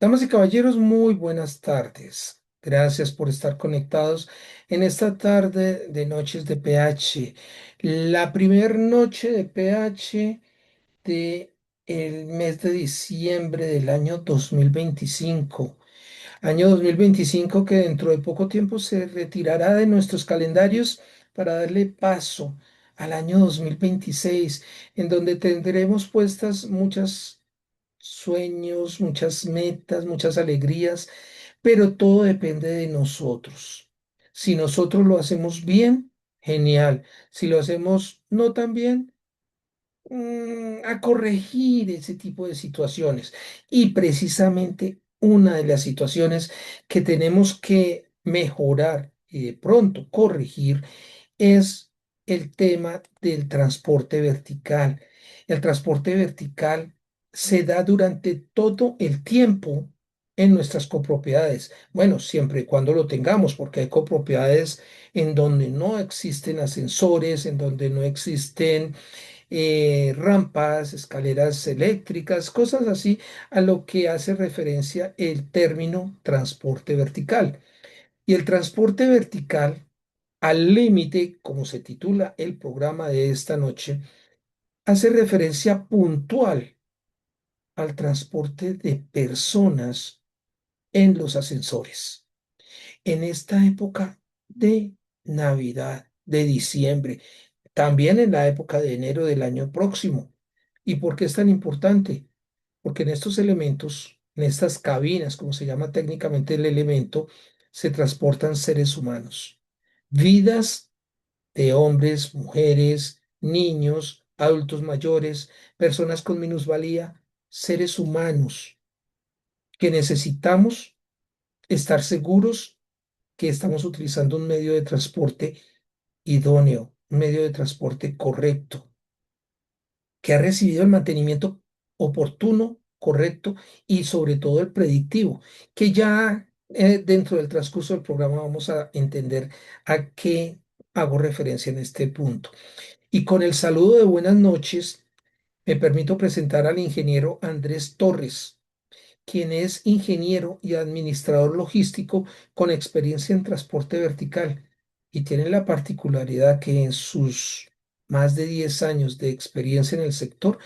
Damas y caballeros, muy buenas tardes. Gracias por estar conectados en esta tarde de Noches de PH. La primer noche de PH de el mes de diciembre del año 2025. Año 2025 que dentro de poco tiempo se retirará de nuestros calendarios para darle paso al año 2026, en donde tendremos puestas muchas sueños, muchas metas, muchas alegrías, pero todo depende de nosotros. Si nosotros lo hacemos bien, genial. Si lo hacemos no tan bien, a corregir ese tipo de situaciones. Y precisamente una de las situaciones que tenemos que mejorar y de pronto corregir es el tema del transporte vertical. El transporte vertical se da durante todo el tiempo en nuestras copropiedades. Bueno, siempre y cuando lo tengamos, porque hay copropiedades en donde no existen ascensores, en donde no existen rampas, escaleras eléctricas, cosas así, a lo que hace referencia el término transporte vertical. Y el transporte vertical, al límite, como se titula el programa de esta noche, hace referencia puntual al transporte de personas en los ascensores. En esta época de Navidad, de diciembre, también en la época de enero del año próximo. ¿Y por qué es tan importante? Porque en estos elementos, en estas cabinas, como se llama técnicamente el elemento, se transportan seres humanos, vidas de hombres, mujeres, niños, adultos mayores, personas con minusvalía, seres humanos que necesitamos estar seguros que estamos utilizando un medio de transporte idóneo, un medio de transporte correcto, que ha recibido el mantenimiento oportuno, correcto y sobre todo el predictivo, que ya dentro del transcurso del programa vamos a entender a qué hago referencia en este punto. Y con el saludo de buenas noches, me permito presentar al ingeniero Andrés Torres, quien es ingeniero y administrador logístico con experiencia en transporte vertical y tiene la particularidad que en sus más de 10 años de experiencia en el sector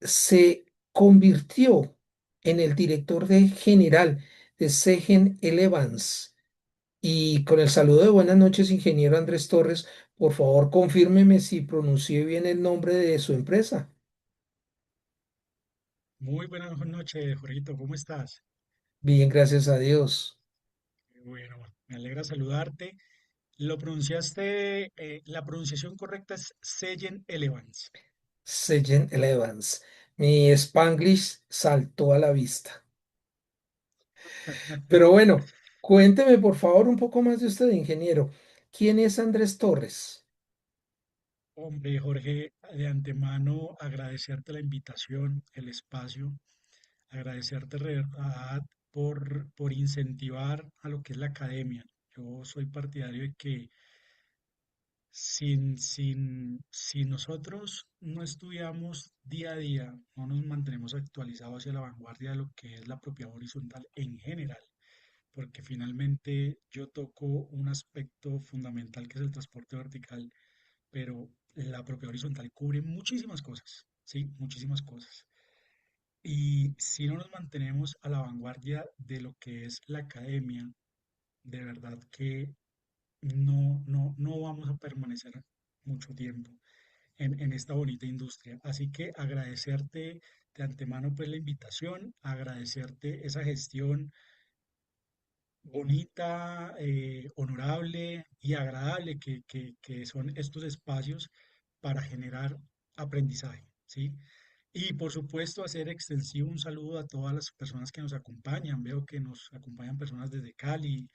se convirtió en el director de general de Segen Elevance. Y con el saludo de buenas noches, ingeniero Andrés Torres, por favor, confírmeme si pronuncié bien el nombre de su empresa. Muy buenas noches, Jorgito, ¿cómo estás? Bien, gracias a Dios. Bueno, me alegra saludarte. Lo pronunciaste, la pronunciación correcta es Seyen Elevance. Segen Elevance. Mi Spanglish saltó a la vista. Pero bueno, cuénteme por favor un poco más de usted, ingeniero. ¿Quién es Andrés Torres? Hombre, Jorge, de antemano agradecerte la invitación, el espacio, agradecerte de verdad por incentivar a lo que es la academia. Yo soy partidario de que si nosotros no estudiamos día a día, no nos mantenemos actualizados hacia la vanguardia de lo que es la propiedad horizontal en general, porque finalmente yo toco un aspecto fundamental que es el transporte vertical, pero la propiedad horizontal cubre muchísimas cosas, ¿sí? Muchísimas cosas. Y si no nos mantenemos a la vanguardia de lo que es la academia, de verdad que no vamos a permanecer mucho tiempo en esta bonita industria. Así que agradecerte de antemano pues la invitación, agradecerte esa gestión bonita, honorable y agradable que son estos espacios para generar aprendizaje, ¿sí? Y por supuesto hacer extensivo un saludo a todas las personas que nos acompañan. Veo que nos acompañan personas desde Cali,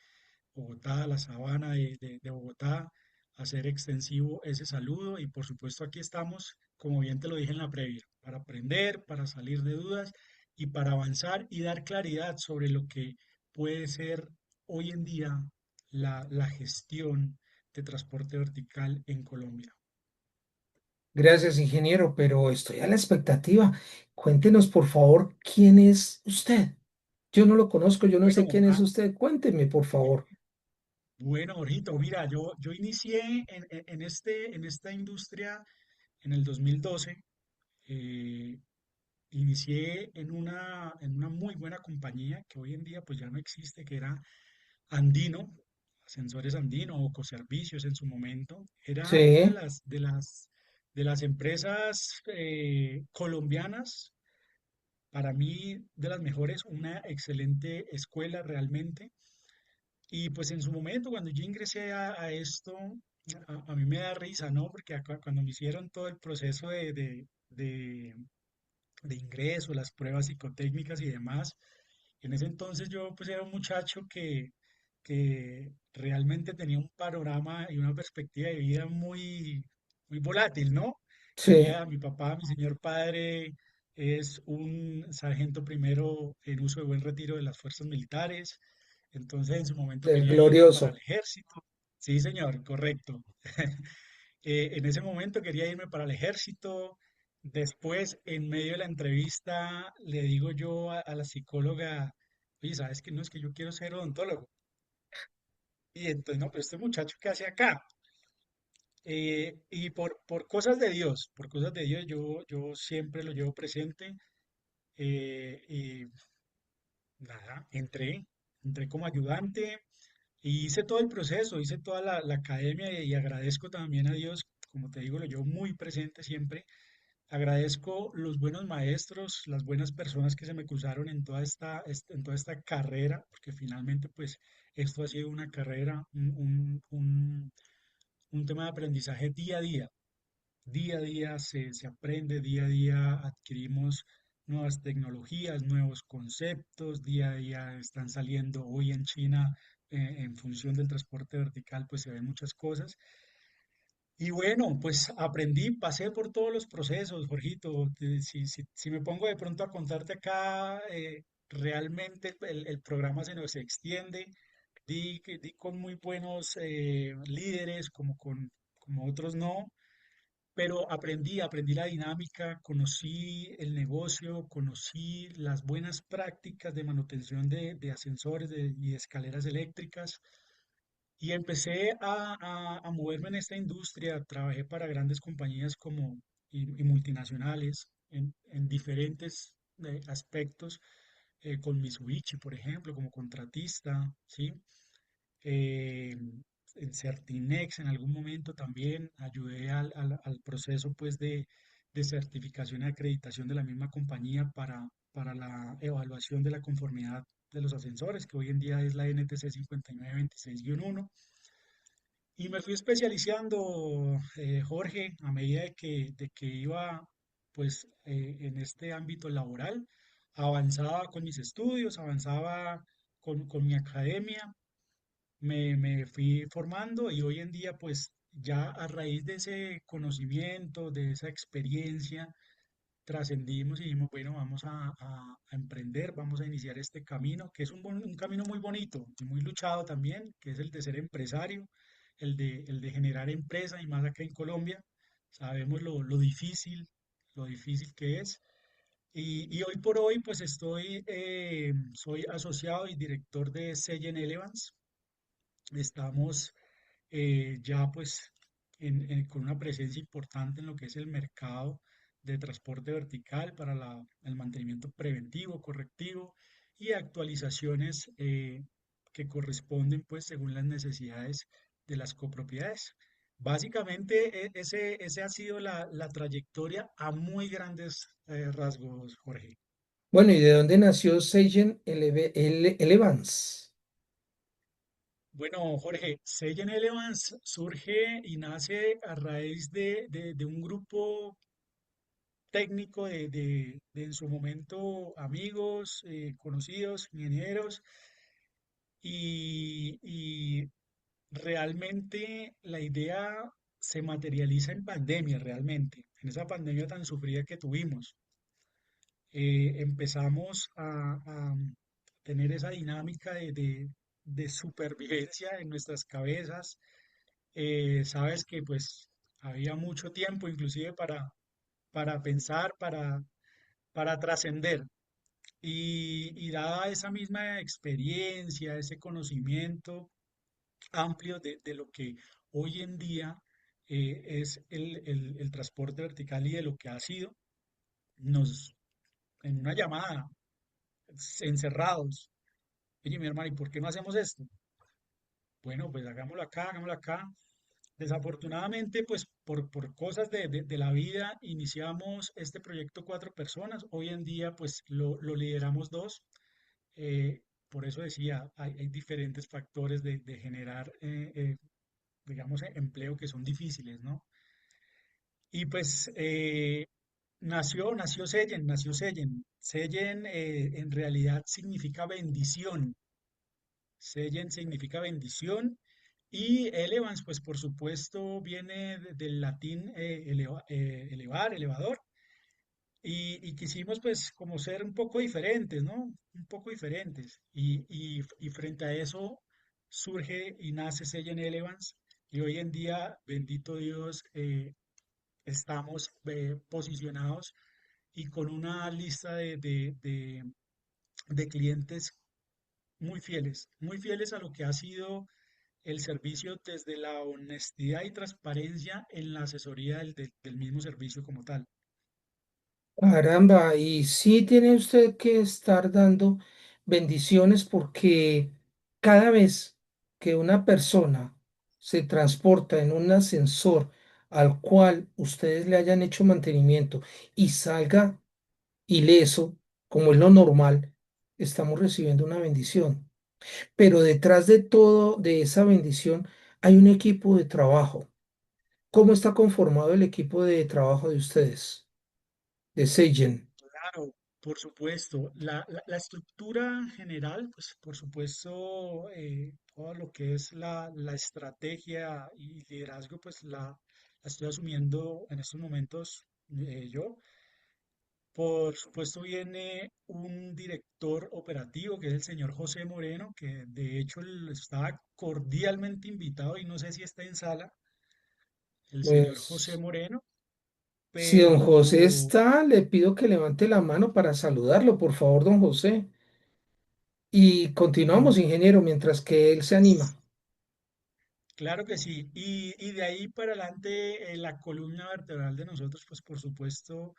Bogotá, la Sabana de Bogotá, hacer extensivo ese saludo y por supuesto aquí estamos, como bien te lo dije en la previa, para aprender, para salir de dudas y para avanzar y dar claridad sobre lo que puede ser hoy en día la gestión de transporte vertical en Colombia. Gracias, ingeniero, pero estoy a la expectativa. Cuéntenos, por favor, ¿quién es usted? Yo no lo conozco, yo no sé Bueno, quién es usted. Cuénteme, por favor. bueno, Jorgito, mira, yo inicié en esta industria en el 2012. eh, Inicié en una muy buena compañía que hoy en día pues ya no existe, que era Andino, Ascensores Andino o Coservicios en su momento. Era una Sí, de las empresas colombianas, para mí de las mejores, una excelente escuela realmente. Y pues en su momento, cuando yo ingresé a esto, a mí me da risa, ¿no? Porque cuando me hicieron todo el proceso de ingreso, las pruebas psicotécnicas y demás, en ese entonces yo pues era un muchacho que realmente tenía un panorama y una perspectiva de vida muy volátil, ¿no? sí, Quería, mi papá, mi señor padre, es un sargento primero en uso de buen retiro de las fuerzas militares, entonces en su momento del quería irme para el glorioso. ejército. Sí, señor, correcto. En ese momento quería irme para el ejército. Después, en medio de la entrevista, le digo yo a la psicóloga, oye, ¿sabes qué? No, es que yo quiero ser odontólogo. Y entonces, no, pero este muchacho, ¿qué hace acá? Y por cosas de Dios, por cosas de Dios, yo siempre lo llevo presente. Y nada, entré como ayudante y hice todo el proceso, hice toda la academia y agradezco también a Dios, como te digo, lo llevo muy presente siempre. Agradezco los buenos maestros, las buenas personas que se me cruzaron en en toda esta carrera, porque finalmente pues esto ha sido una carrera, un tema de aprendizaje día a día. Día a día se aprende, día a día adquirimos nuevas tecnologías, nuevos conceptos, día a día están saliendo hoy en China en función del transporte vertical, pues se ven muchas cosas. Y bueno, pues aprendí, pasé por todos los procesos, Jorgito. Si me pongo de pronto a contarte acá, realmente el programa se nos extiende. Di con muy buenos líderes, como otros no, pero aprendí la dinámica, conocí el negocio, conocí las buenas prácticas de manutención de ascensores y de escaleras eléctricas. Y empecé a moverme en esta industria. Trabajé para grandes compañías y multinacionales en diferentes aspectos, con Mitsubishi, por ejemplo, como contratista, ¿sí? Eh, en Certinex en algún momento también ayudé al proceso pues de certificación y acreditación de la misma compañía para la evaluación de la conformidad de los ascensores, que hoy en día es la NTC 5926-1. Y me fui especializando, Jorge, a medida de que iba pues en este ámbito laboral, avanzaba con mis estudios, avanzaba con mi academia, me fui formando y hoy en día pues ya a raíz de ese conocimiento, de esa experiencia, trascendimos y dijimos, bueno, vamos a emprender, vamos a iniciar este camino, que es un camino muy bonito y muy luchado también, que es el de ser empresario, el de generar empresa y más acá en Colombia. Sabemos lo difícil que es. Y hoy por hoy pues soy asociado y director de Sellen Elevance. Estamos ya pues con una presencia importante en lo que es el mercado de transporte vertical para el mantenimiento preventivo, correctivo y actualizaciones que corresponden pues según las necesidades de las copropiedades. Básicamente ese ha sido la trayectoria a muy grandes rasgos, Jorge. Bueno, ¿y de dónde nació Seigen Elevance? Bueno, Jorge, Segen Elevance surge y nace a raíz de un grupo técnico de en su momento amigos, conocidos, ingenieros, y realmente la idea se materializa en pandemia, realmente, en esa pandemia tan sufrida que tuvimos. Empezamos a tener esa dinámica de supervivencia en nuestras cabezas. Sabes que pues había mucho tiempo inclusive para pensar, para trascender. Y dada esa misma experiencia, ese conocimiento amplio de lo que hoy en día es el transporte vertical y de lo que ha sido, nos, en una llamada, encerrados, oye, mi hermano, ¿y por qué no hacemos esto? Bueno, pues hagámoslo acá, hagámoslo acá. Desafortunadamente, pues por cosas de la vida, iniciamos este proyecto cuatro personas. Hoy en día, pues lo lideramos dos. Por eso decía, hay diferentes factores de generar, digamos, empleo que son difíciles, ¿no? Y pues nació Sellen, nació Sellen. Sellen en realidad significa bendición. Sellen significa bendición. Y Elevans, pues por supuesto, viene del latín elevar, elevador. Y quisimos pues como ser un poco diferentes, ¿no? Un poco diferentes. Y frente a eso surge y nace Sellen Elevans. Y hoy en día, bendito Dios, estamos posicionados y con una lista de clientes muy fieles a lo que ha sido el servicio desde la honestidad y transparencia en la asesoría del mismo servicio como tal. Caramba, y sí tiene usted que estar dando bendiciones porque cada vez que una persona se transporta en un ascensor al cual ustedes le hayan hecho mantenimiento y salga ileso, como es lo normal, estamos recibiendo una bendición. Pero detrás de todo, de esa bendición, hay un equipo de trabajo. ¿Cómo está conformado el equipo de trabajo de ustedes, de Seigen? Claro, por supuesto. La estructura general, pues por supuesto, todo lo que es la estrategia y liderazgo, pues la estoy asumiendo en estos momentos yo. Por supuesto viene un director operativo que es el señor José Moreno, que de hecho él estaba cordialmente invitado y no sé si está en sala, el señor José Pues Moreno, si don José pero está, le pido que levante la mano para saludarlo, por favor, don José. Y continuamos, mm, ingeniero, mientras que él se anima. claro que sí. Y de ahí para adelante la columna vertebral de nosotros, pues por supuesto,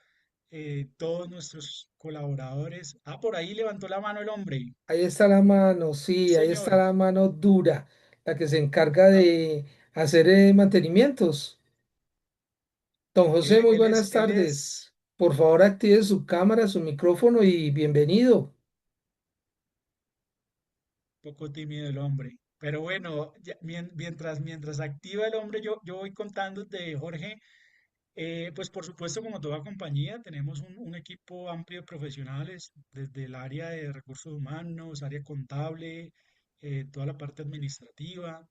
todos nuestros colaboradores. Ah, por ahí levantó la mano el hombre. Ahí está la mano, sí, ahí está Señor. la mano dura, la que se encarga Ah, de hacer mantenimientos. Don José, muy buenas él es tardes. Por favor, active su cámara, su micrófono y bienvenido. poco tímido el hombre. Pero bueno, mientras activa el hombre, yo voy contándote, Jorge, pues por supuesto, como toda compañía, tenemos un equipo amplio de profesionales, desde el área de recursos humanos, área contable, toda la parte administrativa.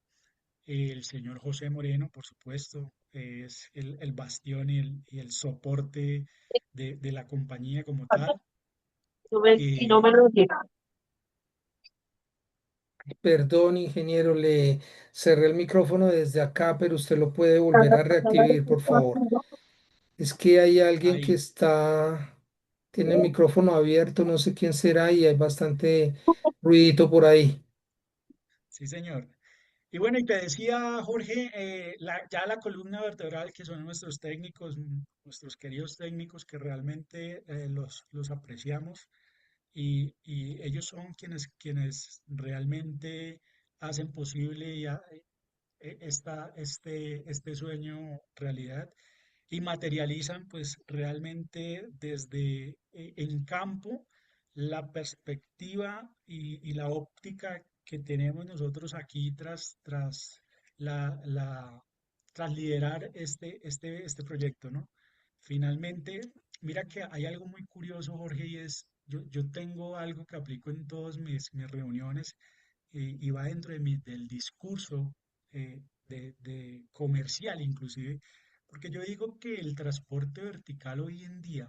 El señor José Moreno, por supuesto, es el bastión y el soporte de la compañía como tal. Si no Eh, me lo diga. Perdón, ingeniero, le cerré el micrófono desde acá, pero usted lo puede volver a reactivar, por favor. Es que hay alguien que ahí, tiene el micrófono abierto, no sé quién será y hay bastante ruidito por ahí. sí, señor. Y bueno, y te decía, Jorge, ya la columna vertebral, que son nuestros técnicos, nuestros queridos técnicos, que realmente los apreciamos y ellos son quienes realmente hacen posible este sueño realidad y materializan pues realmente desde en campo la perspectiva y la óptica que tenemos nosotros aquí tras la, la- tras liderar este proyecto, ¿no? Finalmente, mira que hay algo muy curioso, Jorge, y es, yo tengo algo que aplico en todas mis reuniones y va dentro del discurso de comercial inclusive, porque yo digo que el transporte vertical hoy en día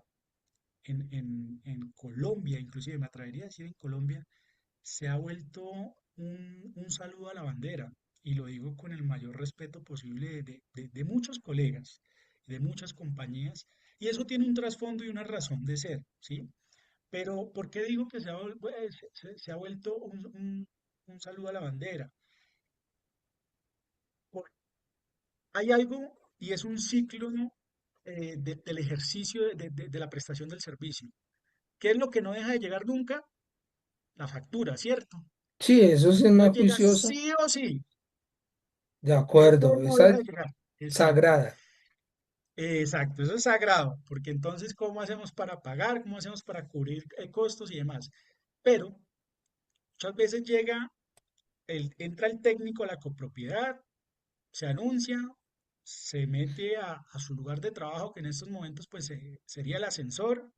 en Colombia, inclusive me atrevería a decir en Colombia, se ha vuelto un saludo a la bandera, y lo digo con el mayor respeto posible de muchos colegas, de muchas compañías, y eso tiene un trasfondo y una razón de ser, ¿sí? Pero, ¿por qué digo que se ha vuelto un saludo a la bandera? Porque hay algo y es un ciclo, ¿no? Del ejercicio de la prestación del servicio. ¿Qué es lo que no deja de llegar nunca? La factura, ¿cierto? Sí, eso es Eso una llega juiciosa. sí o sí. De Eso acuerdo, no esa deja de es llegar. Exacto. sagrada. Exacto, eso es sagrado, porque entonces, ¿cómo hacemos para pagar? ¿Cómo hacemos para cubrir costos y demás? Pero muchas veces entra el técnico a la copropiedad, se anuncia, se mete a su lugar de trabajo, que en estos momentos pues sería el ascensor,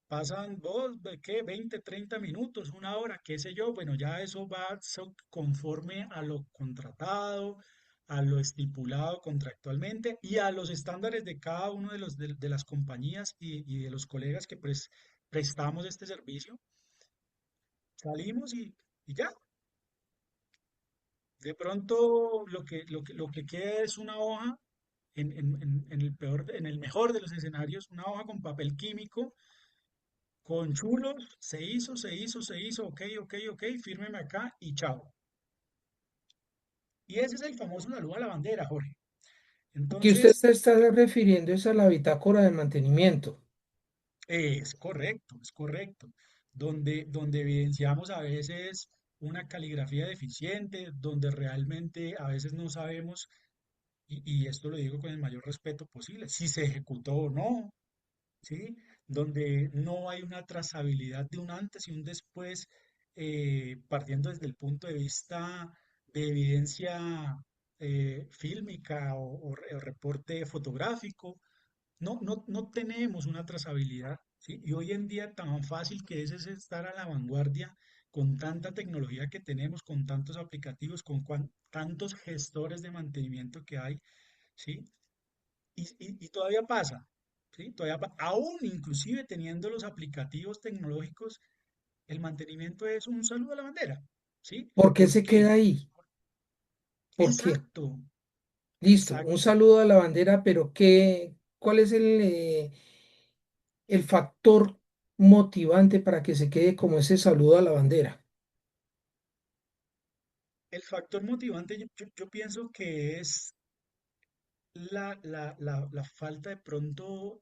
pasan ¿qué? 20, 30 minutos, una hora, qué sé yo, bueno, ya eso va conforme a lo contratado, a lo estipulado contractualmente y a los estándares de cada uno de las compañías y de los colegas que prestamos este servicio. Salimos y ya. De pronto lo que queda es una hoja en el en el mejor de los escenarios, una hoja con papel químico, con chulos, se hizo, ok, ok, ok, fírmeme acá y chao. Y ese es el famoso saludo a la bandera, Jorge. Que usted Entonces, se está refiriendo es a la bitácora de mantenimiento. es correcto, es correcto. Donde evidenciamos a veces una caligrafía deficiente, donde realmente a veces no sabemos, y esto lo digo con el mayor respeto posible, si se ejecutó o no, ¿sí? Donde no hay una trazabilidad de un antes y un después, partiendo desde el punto de vista de evidencia fílmica o reporte fotográfico. No tenemos una trazabilidad, ¿sí? Y hoy en día tan fácil que es estar a la vanguardia con tanta tecnología que tenemos, con tantos aplicativos, con tantos gestores de mantenimiento que hay, ¿sí? Y todavía pasa, ¿sí? Aún inclusive teniendo los aplicativos tecnológicos, el mantenimiento es un saludo a la bandera, ¿sí? ¿Por qué ¿Por se queda qué? ahí? ¿Por qué? Exacto, Listo, un exacto. saludo a la bandera, pero ¿cuál es el factor motivante para que se quede como ese saludo a la bandera? El factor motivante yo pienso que es la falta de pronto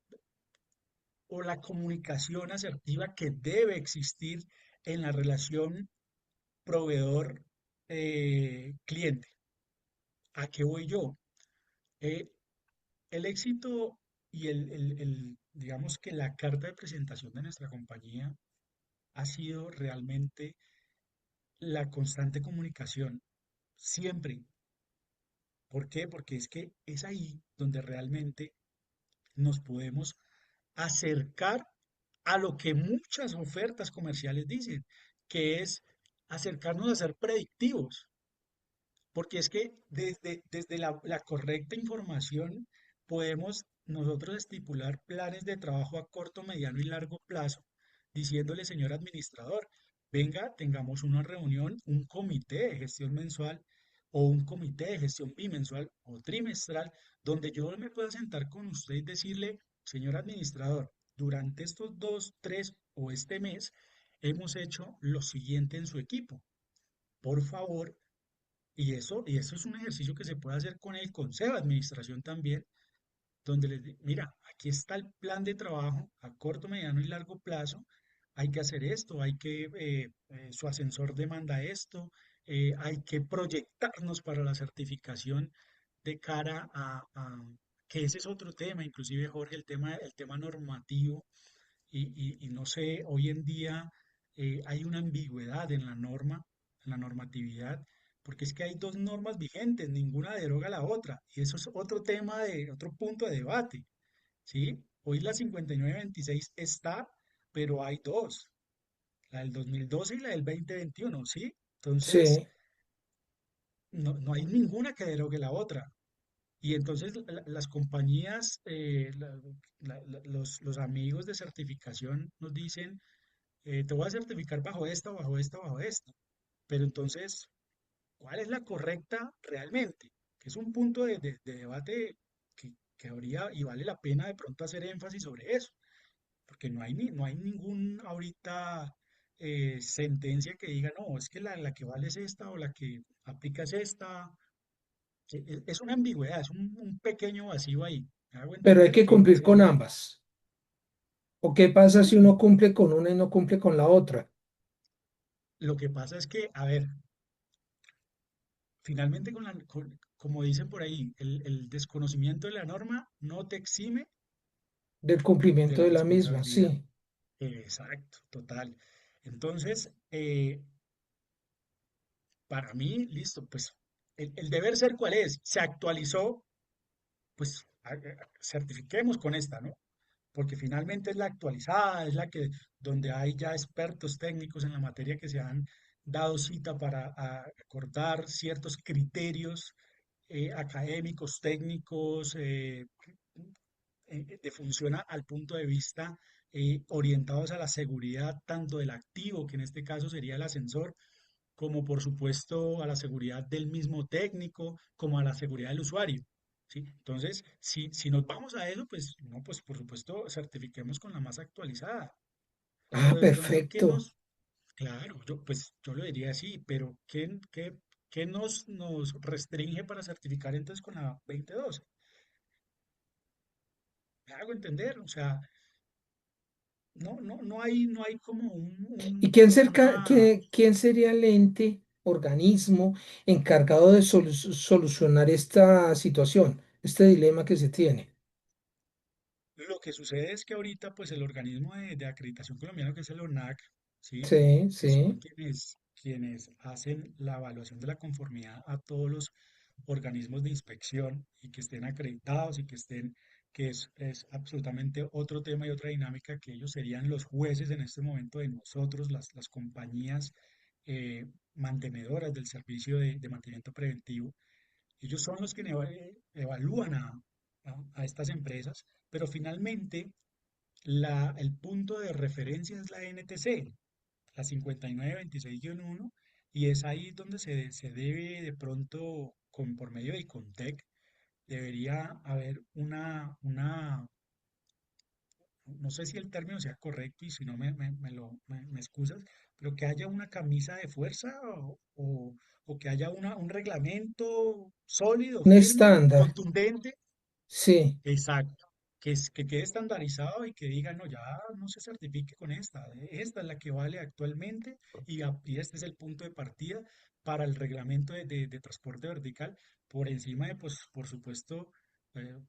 o la comunicación asertiva que debe existir en la relación proveedor-cliente. ¿A qué voy yo? Eh, el éxito y digamos que la carta de presentación de nuestra compañía ha sido realmente la constante comunicación, siempre. ¿Por qué? Porque es que es ahí donde realmente nos podemos acercar a lo que muchas ofertas comerciales dicen, que es acercarnos a ser predictivos. Porque es que desde la correcta información podemos nosotros estipular planes de trabajo a corto, mediano y largo plazo, diciéndole, señor administrador, venga, tengamos una reunión, un comité de gestión mensual o un comité de gestión bimensual o trimestral, donde yo me pueda sentar con usted y decirle, señor administrador, durante estos 2, 3 o este mes hemos hecho lo siguiente en su equipo. Por favor, y eso es un ejercicio que se puede hacer con el consejo de administración también, donde mira, aquí está el plan de trabajo a corto, mediano y largo plazo. Hay que hacer esto, su ascensor demanda esto, hay que proyectarnos para la certificación de cara que ese es otro tema, inclusive Jorge, el tema normativo y no sé, hoy en día hay una ambigüedad en la normatividad, porque es que hay dos normas vigentes, ninguna deroga la otra, y eso es otro tema otro punto de debate, ¿sí? Hoy la 5926 está, pero hay dos, la del 2012 y la del 2021, ¿sí? Entonces, Sí, no hay ninguna que derogue la otra. Y entonces las compañías, los amigos de certificación nos dicen, te voy a certificar bajo esta, bajo esta, bajo esta. Pero entonces, ¿cuál es la correcta realmente? Que es un punto de debate que habría y vale la pena de pronto hacer énfasis sobre eso. porque no hay ningún ahorita sentencia que diga, no, es que la que vale es esta o la que aplica es esta. Es una ambigüedad, es un pequeño vacío ahí. Me hago Pero hay entender que que cumplir con ambas. ¿O qué pasa si sí, uno cumple con una y no cumple con la otra? lo que pasa es que, a ver, finalmente como dicen por ahí, el desconocimiento de la norma no te exime Del de cumplimiento la de la misma, responsabilidad. sí. Exacto, total. Entonces, para mí, listo, pues el deber ser cuál es, se actualizó, pues certifiquemos con esta, ¿no? Porque finalmente es la actualizada, es la que donde hay ya expertos técnicos en la materia que se han dado cita para acordar ciertos criterios académicos, técnicos, de funciona al punto de vista orientados a la seguridad tanto del activo, que en este caso sería el ascensor, como por supuesto a la seguridad del mismo técnico, como a la seguridad del usuario. ¿Sí? Entonces, si nos vamos a eso, pues no, pues por supuesto certifiquemos con la más actualizada. Ah, Pero de pronto, perfecto. claro, yo lo diría así, pero ¿qué nos restringe para certificar entonces con la 2012? Me hago entender, o sea, no hay como ¿Y quién, una, quién sería el ente, organismo encargado de solucionar esta situación, este dilema que se tiene? lo que sucede es que ahorita, pues el organismo de acreditación colombiano, que es el ONAC, ¿sí? Sí, Que son sí. quienes hacen la evaluación de la conformidad a todos los organismos de inspección y que estén acreditados y que estén, es absolutamente otro tema y otra dinámica, que ellos serían los jueces en este momento de nosotros, las compañías mantenedoras del servicio de mantenimiento preventivo. Ellos son los que evalúan a estas empresas, pero finalmente el punto de referencia es la NTC, la 5926-1, y es ahí donde se debe de pronto, por medio de ICONTEC, debería haber no sé si el término sea correcto y si no me excusas, pero que haya una camisa de fuerza o que haya un reglamento sólido, Un firme, estándar. contundente. Sí. Exacto. Que quede estandarizado y que diga, no, ya no se certifique con esta. Esta es la que vale actualmente y este es el punto de partida para el reglamento de transporte vertical, por encima de, pues, por supuesto, eh,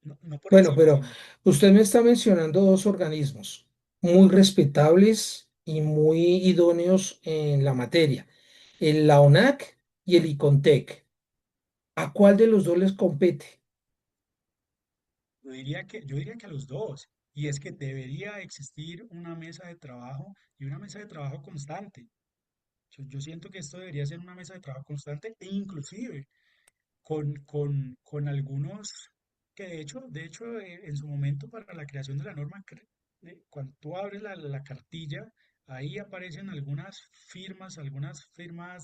no por Bueno, encima, pero sino usted me está mencionando dos organismos muy respetables y muy idóneos en la materia, la ONAC y el ICONTEC. ¿A cuál de los dos les compete? yo diría que a los dos. Y es que debería existir una mesa de trabajo y una mesa de trabajo constante. Yo siento que esto debería ser una mesa de trabajo constante e inclusive con algunos que de hecho, en su momento para la creación de la norma, cuando tú abres la cartilla, ahí aparecen algunas firmas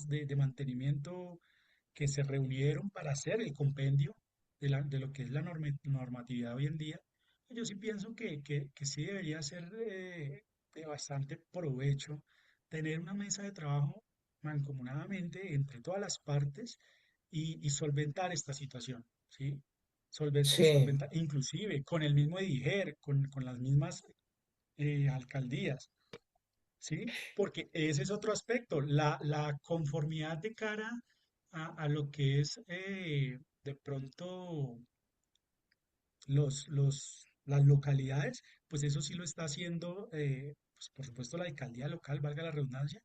de mantenimiento que se reunieron para hacer el compendio de lo que es la normatividad hoy en día. Yo sí pienso que sí debería ser de bastante provecho tener una mesa de trabajo mancomunadamente entre todas las partes y solventar esta situación, ¿sí? Sí, Solventar, inclusive con el mismo DIGER, con las mismas alcaldías, ¿sí? Porque ese es otro aspecto, la conformidad de cara a lo que es de pronto las localidades, pues eso sí lo está haciendo, pues por supuesto, la alcaldía local, valga la redundancia,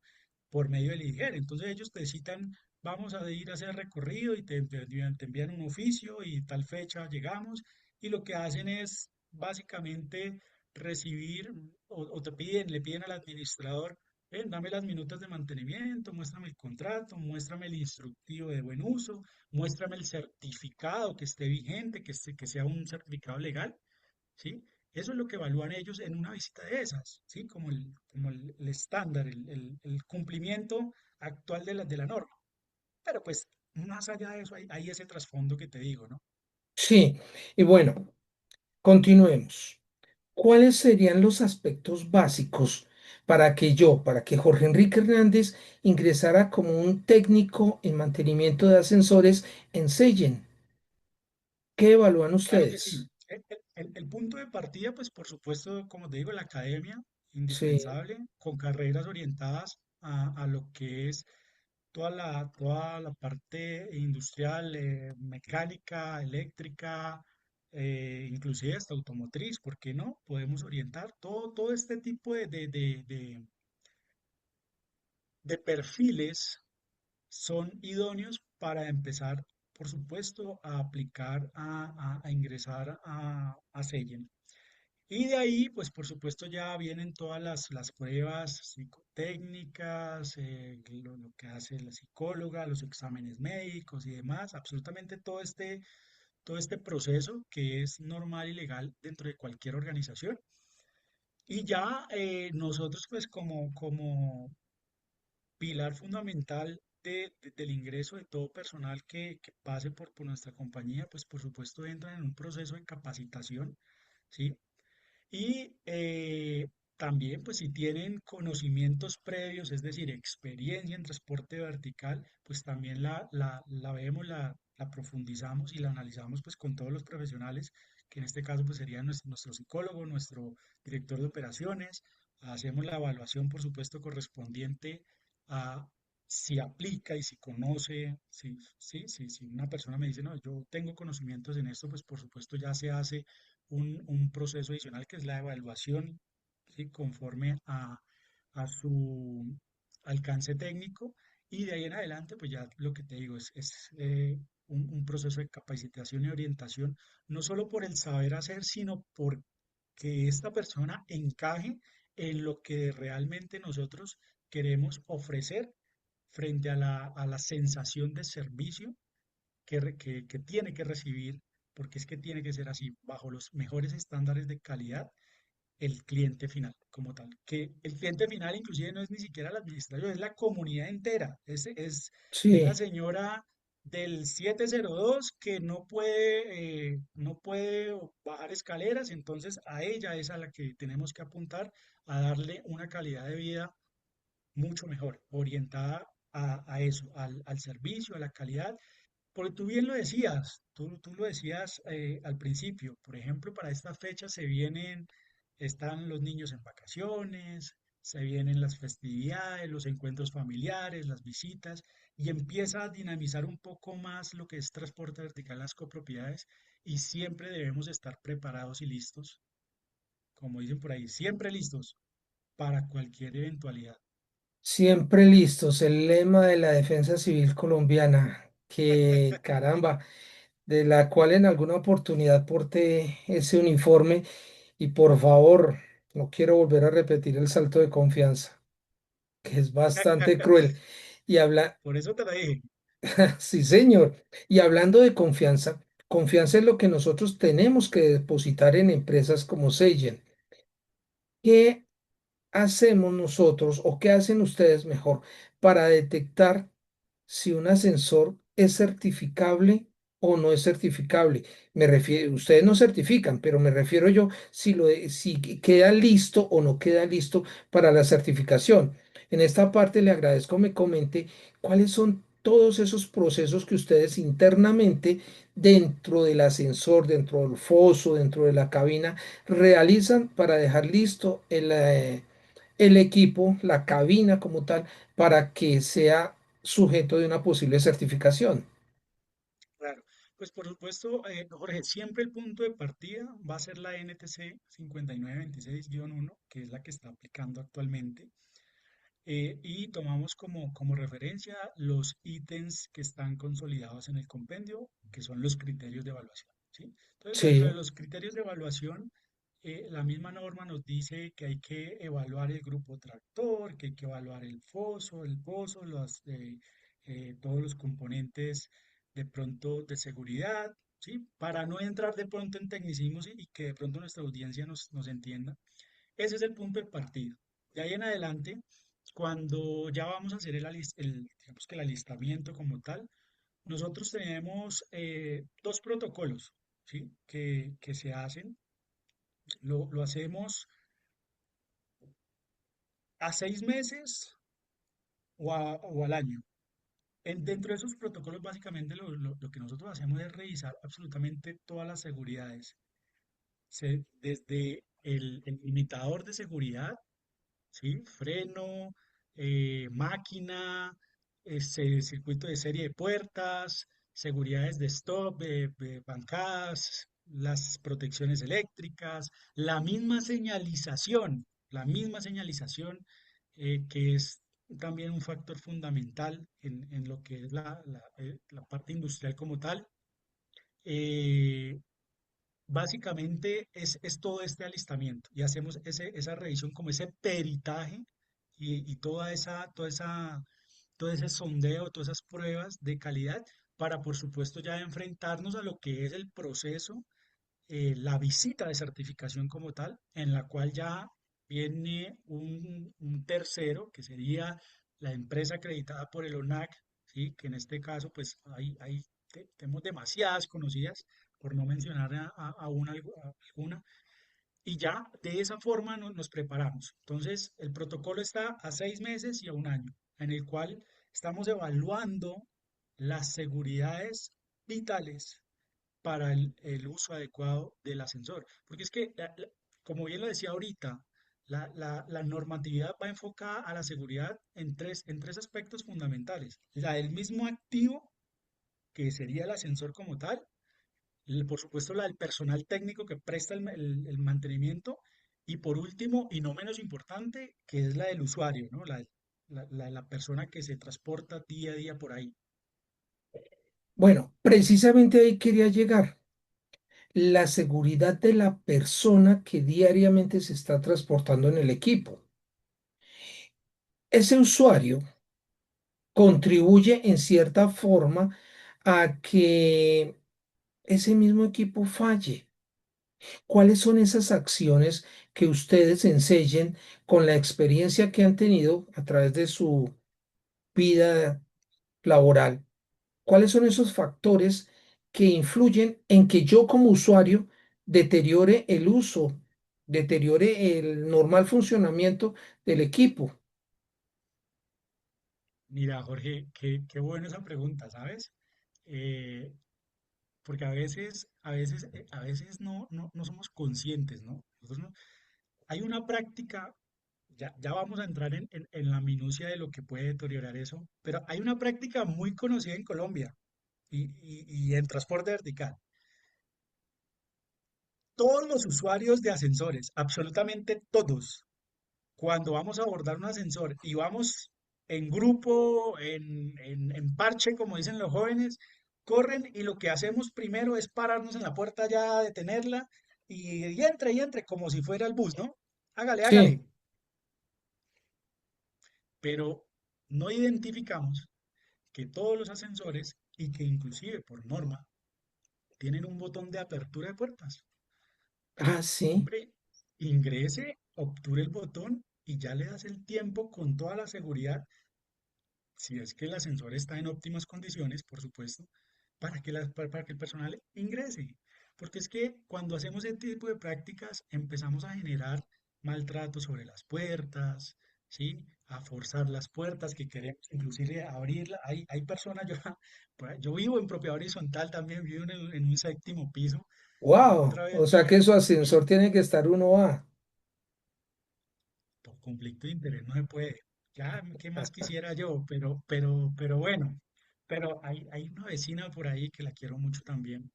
por medio del IGER. Entonces ellos te citan, vamos a ir a hacer recorrido y te envían un oficio y tal fecha llegamos y lo que hacen es básicamente recibir o le piden al administrador, ven, dame las minutas de mantenimiento, muéstrame el contrato, muéstrame el instructivo de buen uso, muéstrame el certificado que esté vigente, que sea un certificado legal, ¿sí? Eso es lo que evalúan ellos en una visita de esas, ¿sí? Como el estándar, el cumplimiento actual de la norma. Pero pues, más allá de eso, hay ese trasfondo que te digo, ¿no? sí. Y bueno, continuemos. ¿cuáles serían los aspectos básicos para que Jorge Enrique Hernández ingresara como un técnico en mantenimiento de ascensores en Sellen? ¿Qué evalúan Claro que ustedes? sí. El punto de partida, pues por supuesto, como te digo, la academia, Sí, indispensable, con carreras orientadas a lo que es toda la parte industrial, mecánica, eléctrica, inclusive hasta automotriz, ¿por qué no? Podemos orientar todo este tipo de perfiles son idóneos para empezar, por supuesto, a aplicar, a ingresar a Sellen. Y de ahí, pues por supuesto ya vienen todas las pruebas psicotécnicas, lo que hace la psicóloga, los exámenes médicos y demás, absolutamente todo este proceso que es normal y legal dentro de cualquier organización. Y ya nosotros pues como pilar fundamental del ingreso de todo personal que pase por nuestra compañía, pues por supuesto entran en un proceso de capacitación, ¿sí? Y también, pues si tienen conocimientos previos, es decir, experiencia en transporte vertical, pues también la vemos, la profundizamos y la analizamos pues con todos los profesionales, que en este caso pues sería nuestro psicólogo, nuestro director de operaciones. Hacemos la evaluación, por supuesto, correspondiente a si aplica y si conoce, si una persona me dice, no, yo tengo conocimientos en esto, pues por supuesto ya se hace un proceso adicional que es la evaluación, ¿sí? Conforme a su alcance técnico y de ahí en adelante, pues ya lo que te digo es un proceso de capacitación y orientación, no solo por el saber hacer, sino por que esta persona encaje en lo que realmente nosotros queremos ofrecer frente a la sensación de servicio que tiene que recibir, porque es que tiene que ser así, bajo los mejores estándares de calidad, el cliente final como tal. Que el cliente final inclusive no es ni siquiera la administración, es la comunidad entera. Es la sí, señora del 702 que no puede bajar escaleras, entonces a ella es a la que tenemos que apuntar a darle una calidad de vida mucho mejor, orientada a eso, al servicio, a la calidad porque tú bien lo decías, tú lo decías al principio, por ejemplo, para estas fechas están los niños en vacaciones, se vienen las festividades, los encuentros familiares, las visitas, y empieza a dinamizar un poco más lo que es transporte vertical en las copropiedades, y siempre debemos estar preparados y listos, como dicen por ahí, siempre listos para cualquier eventualidad. siempre listos, el lema de la Defensa Civil colombiana, que caramba, de la cual en alguna oportunidad porté ese uniforme y por favor, no quiero volver a repetir el salto de confianza, que es bastante cruel. Y habla, Por eso te lo dije. sí, señor. Y hablando de confianza, confianza es lo que nosotros tenemos que depositar en empresas como Seyen. ¿Qué hacemos nosotros o qué hacen ustedes mejor para detectar si un ascensor es certificable o no es certificable? Me refiero, ustedes no certifican, pero me refiero yo si queda listo o no queda listo para la certificación. En esta parte le agradezco me comente cuáles son todos esos procesos que ustedes internamente dentro del ascensor, dentro del foso, dentro de la cabina realizan para dejar listo el equipo, la cabina como tal, para que sea sujeto de una posible certificación. Claro, pues por supuesto, Jorge, siempre el punto de partida va a ser la NTC 5926-1, que es la que está aplicando actualmente, y tomamos como referencia los ítems que están consolidados en el compendio, que son los criterios de evaluación, ¿sí? Entonces, dentro de Sí, los criterios de evaluación, la misma norma nos dice que hay que evaluar el grupo tractor, que hay que evaluar el pozo, todos los componentes de pronto de seguridad, ¿sí? Para no entrar de pronto en tecnicismos y que de pronto nuestra audiencia nos entienda. Ese es el punto de partida. De ahí en adelante, cuando ya vamos a hacer digamos que el alistamiento como tal, nosotros tenemos dos protocolos, ¿sí? Que se hacen. Lo hacemos a 6 meses o al año. Dentro de esos protocolos, básicamente lo que nosotros hacemos es revisar absolutamente todas las seguridades, desde el limitador de seguridad, ¿sí? Freno, máquina, circuito de serie de puertas, seguridades de stop, de bancadas, las protecciones eléctricas, la misma señalización, que es también un factor fundamental en lo que es la parte industrial como tal. Eh, Básicamente es todo este alistamiento y hacemos esa revisión como ese peritaje y todo ese sondeo, todas esas pruebas de calidad para, por supuesto, ya enfrentarnos a lo que es el proceso, la visita de certificación como tal, en la cual ya viene un tercero, que sería la empresa acreditada por el ONAC, ¿sí? Que en este caso, pues tenemos demasiadas conocidas, por no mencionar a alguna, y ya de esa forma nos preparamos. Entonces, el protocolo está a 6 meses y a un año, en el cual estamos evaluando las seguridades vitales para el uso adecuado del ascensor. Porque es que, como bien lo decía ahorita, la normatividad va enfocada a la seguridad en tres aspectos fundamentales. La del mismo activo, que sería el ascensor como tal, por supuesto la del personal técnico que presta el mantenimiento, y por último, y no menos importante, que es la del usuario, ¿no? La persona que se transporta día a día por ahí. Bueno, precisamente ahí quería llegar. La seguridad de la persona que diariamente se está transportando en el equipo. Ese usuario contribuye en cierta forma a que ese mismo equipo falle. ¿Cuáles son esas acciones que ustedes enseñen con la experiencia que han tenido a través de su vida laboral? ¿Cuáles son esos factores que influyen en que yo como usuario deteriore el uso, deteriore el normal funcionamiento del equipo? Mira, Jorge, qué buena esa pregunta, ¿sabes? Eh, Porque a veces no somos conscientes, ¿no? Hay una práctica, ya vamos a entrar en la minucia de lo que puede deteriorar eso, pero hay una práctica muy conocida en Colombia y en transporte vertical. Todos los usuarios de ascensores, absolutamente todos, cuando vamos a abordar un ascensor y vamos en grupo, en parche, como dicen los jóvenes, corren y lo que hacemos primero es pararnos en la puerta ya, detenerla y entre, como si fuera el bus, ¿no? Hágale, Sí, hágale. Pero no identificamos que todos los ascensores y que inclusive por norma tienen un botón de apertura de puertas. ah, sí, Hombre, ingrese, obture el botón y ya le das el tiempo con toda la seguridad, si es que el ascensor está en óptimas condiciones, por supuesto, para que el personal ingrese. Porque es que cuando hacemos ese tipo de prácticas empezamos a generar maltrato sobre las puertas, ¿sí? A forzar las puertas que queremos inclusive abrirla. Hay personas, yo vivo en propiedad horizontal también, vivo en un séptimo piso. La wow, otra vez o sea que su ascensor tiene que estar uno a. por conflicto de interés no se puede. Ya, ¿qué más quisiera yo? Pero bueno, pero hay una vecina por ahí que la quiero mucho también.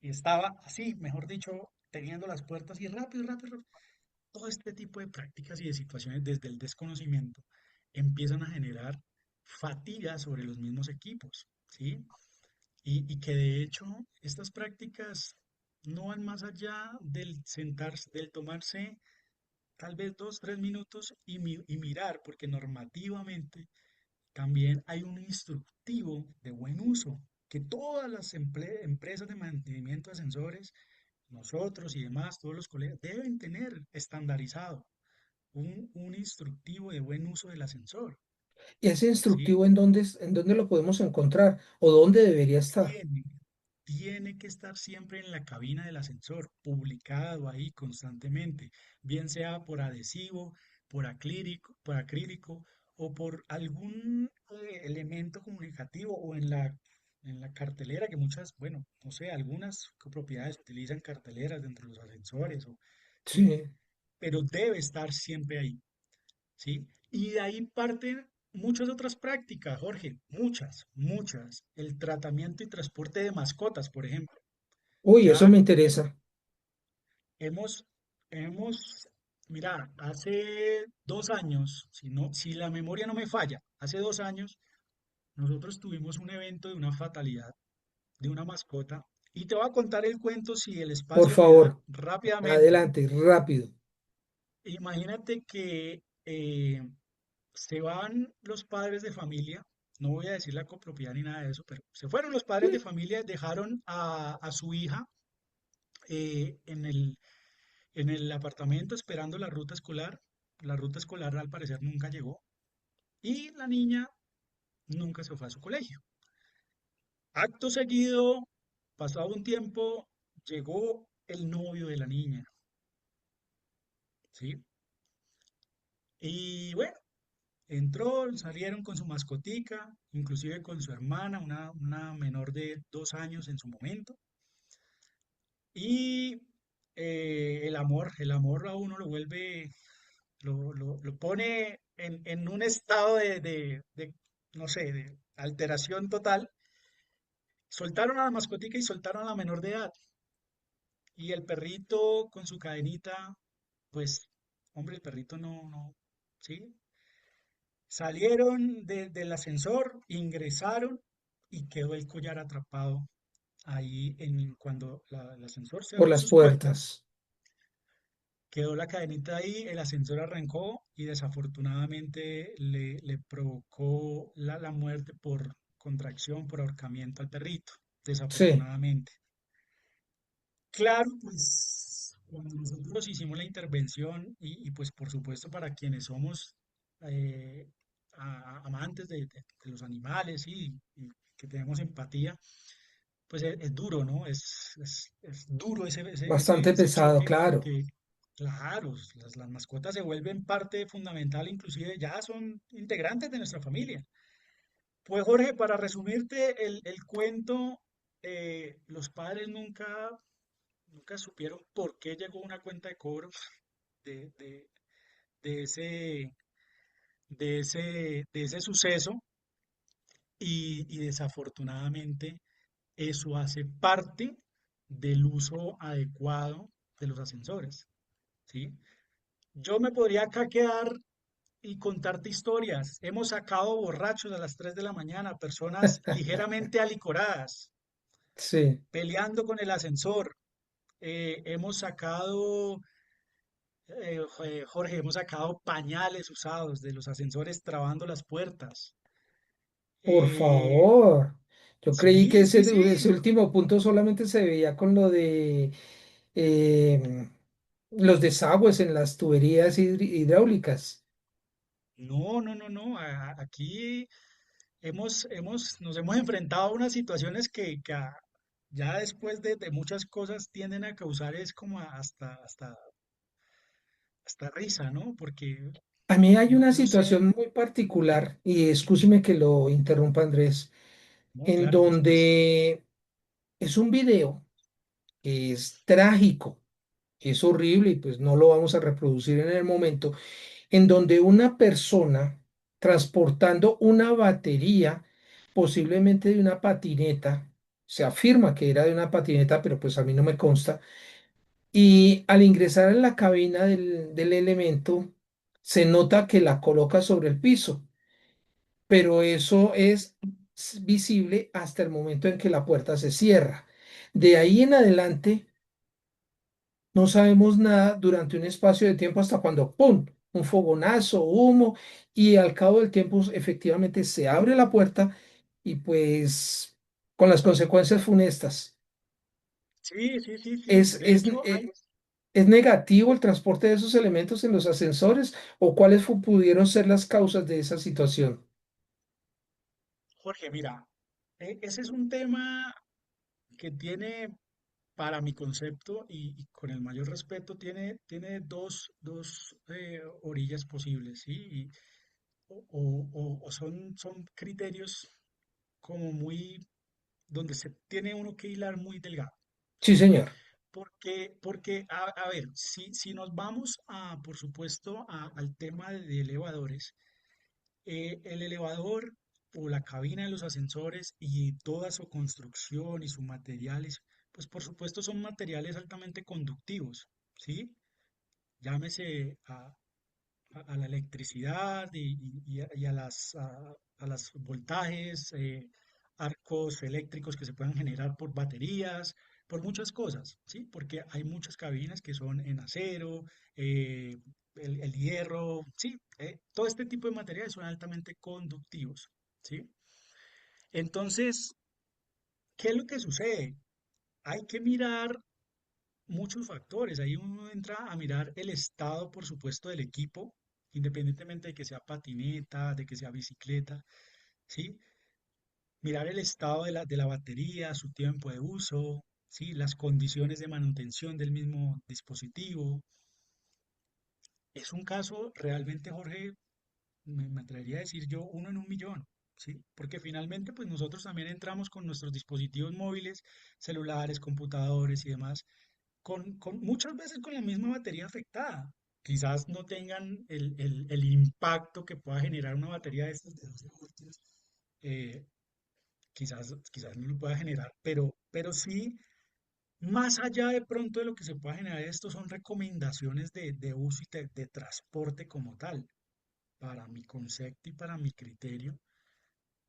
Y estaba así, mejor dicho, teniendo las puertas y rápido, rápido, rápido. Todo este tipo de prácticas y de situaciones desde el desconocimiento empiezan a generar fatiga sobre los mismos equipos, ¿sí? Y que de hecho estas prácticas no van más allá del sentarse, del tomarse tal vez 2, 3 minutos y mirar, porque normativamente también hay un instructivo de buen uso que todas las empresas de mantenimiento de ascensores, nosotros y demás, todos los colegas, deben tener estandarizado un instructivo de buen uso del ascensor, ¿Y ese ¿sí? instructivo en dónde lo podemos encontrar o dónde debería estar? Tiene. tiene que estar siempre en la cabina del ascensor, publicado ahí constantemente, bien sea por adhesivo, por acrílico o por algún elemento comunicativo o en la cartelera que muchas, bueno, no sé, algunas propiedades utilizan carteleras dentro de los ascensores, ¿sí? Sí. Pero debe estar siempre ahí. ¿Sí? Y de ahí parten muchas otras prácticas, Jorge, muchas, muchas. El tratamiento y transporte de mascotas, por ejemplo. Uy, eso me Ya interesa. hemos, mira, hace 2 años, si la memoria no me falla, hace 2 años nosotros tuvimos un evento de una fatalidad de una mascota y te voy a contar el cuento si el Por espacio me da favor, rápidamente. adelante, rápido. Imagínate que se van los padres de familia, no voy a decir la copropiedad ni nada de eso, pero se fueron los padres de Sí. familia, dejaron a su hija en el apartamento esperando la ruta escolar. La ruta escolar al parecer nunca llegó y la niña nunca se fue a su colegio. Acto seguido, pasado un tiempo, llegó el novio de la niña, ¿sí? Y bueno, entró, salieron con su mascotica, inclusive con su hermana, una menor de 2 años en su momento. Y el amor a uno lo vuelve, lo pone en un estado no sé, de alteración total. Soltaron a la mascotica y soltaron a la menor de edad. Y el perrito con su cadenita, pues, hombre, el perrito ¿sí? Salieron del ascensor, ingresaron y quedó el collar atrapado ahí cuando el ascensor Por cerró las sus puertas. puertas. Quedó la cadenita ahí, el ascensor arrancó y desafortunadamente le provocó la muerte por contracción, por ahorcamiento al perrito, Sí, desafortunadamente. Claro, pues cuando nosotros hicimos la intervención pues por supuesto para quienes somos eh, amantes de los animales y que tenemos empatía, pues es duro, ¿no? Es duro bastante ese pesado, choque claro. porque, claro, las mascotas se vuelven parte fundamental, inclusive ya son integrantes de nuestra familia. Pues Jorge, para resumirte el cuento, los padres nunca supieron por qué llegó una cuenta de cobro de, de, de ese, de ese suceso y desafortunadamente eso hace parte del uso adecuado de los ascensores, ¿sí? Yo me podría acá quedar y contarte historias. Hemos sacado borrachos a las 3 de la mañana, personas ligeramente alicoradas, Sí, peleando con el ascensor. Hemos sacado Jorge, hemos sacado pañales usados de los ascensores trabando las puertas. por Eh, favor. Yo creí que sí, sí, ese sí. último punto solamente se veía con lo de eh, los desagües en las tuberías hidráulicas. No, no, no, no. Aquí nos hemos enfrentado a unas situaciones que ya después de muchas cosas tienden a causar es como hasta risa, ¿no? Porque, A mí hay no, una no sé. situación muy particular, y escúcheme que lo interrumpa Andrés, No, en claro, por supuesto. donde es un video que es trágico, es horrible y pues no lo vamos a reproducir en el momento, en donde una persona transportando una batería, posiblemente de una patineta, se afirma que era de una patineta, pero pues a mí no me consta, y al ingresar en la cabina del elemento, se nota que la coloca sobre el piso, pero eso es visible hasta el momento en que la puerta se cierra. De ahí en adelante no sabemos nada durante un espacio de tiempo hasta cuando, ¡pum!, un fogonazo, humo, y al cabo del tiempo efectivamente se abre la puerta y pues con las consecuencias funestas. Sí, sí, sí, sí. ¿Es, De es, hecho, eh, es negativo el transporte de esos elementos en los ascensores o cuáles pudieron ser las causas de esa situación? Jorge, mira, ese es un tema que tiene, para mi concepto y con el mayor respeto, tiene dos orillas posibles, ¿sí? O son criterios como muy, donde se tiene uno que hilar muy delgado, Sí, ¿sí? señor. Porque a ver, si nos vamos a, por supuesto, al tema de elevadores, el elevador o la cabina de los ascensores y toda su construcción y sus materiales, pues por supuesto son materiales altamente conductivos, ¿sí? Llámese a la electricidad y a las voltajes, arcos eléctricos que se puedan generar por baterías, por muchas cosas, ¿sí? Porque hay muchas cabinas que son en acero, eh, el hierro, sí, todo este tipo de materiales son altamente conductivos, ¿sí? Entonces, ¿qué es lo que sucede? Hay que mirar muchos factores. Ahí uno entra a mirar el estado, por supuesto, del equipo, independientemente de que sea patineta, de que sea bicicleta, ¿sí? Mirar el estado de la batería, su tiempo de uso, ¿sí? Las condiciones de manutención del mismo dispositivo. Es un caso realmente, Jorge, me atrevería a decir yo, uno en un millón. ¿Sí? Porque finalmente, pues nosotros también entramos con nuestros dispositivos móviles, celulares, computadores y demás, muchas veces con la misma batería afectada. Quizás no tengan el impacto que pueda generar una batería de estas de 12 voltios, eh, quizás no lo pueda generar, pero sí, más allá de pronto de lo que se pueda generar, esto son recomendaciones de uso y de transporte como tal. Para mi concepto y para mi criterio,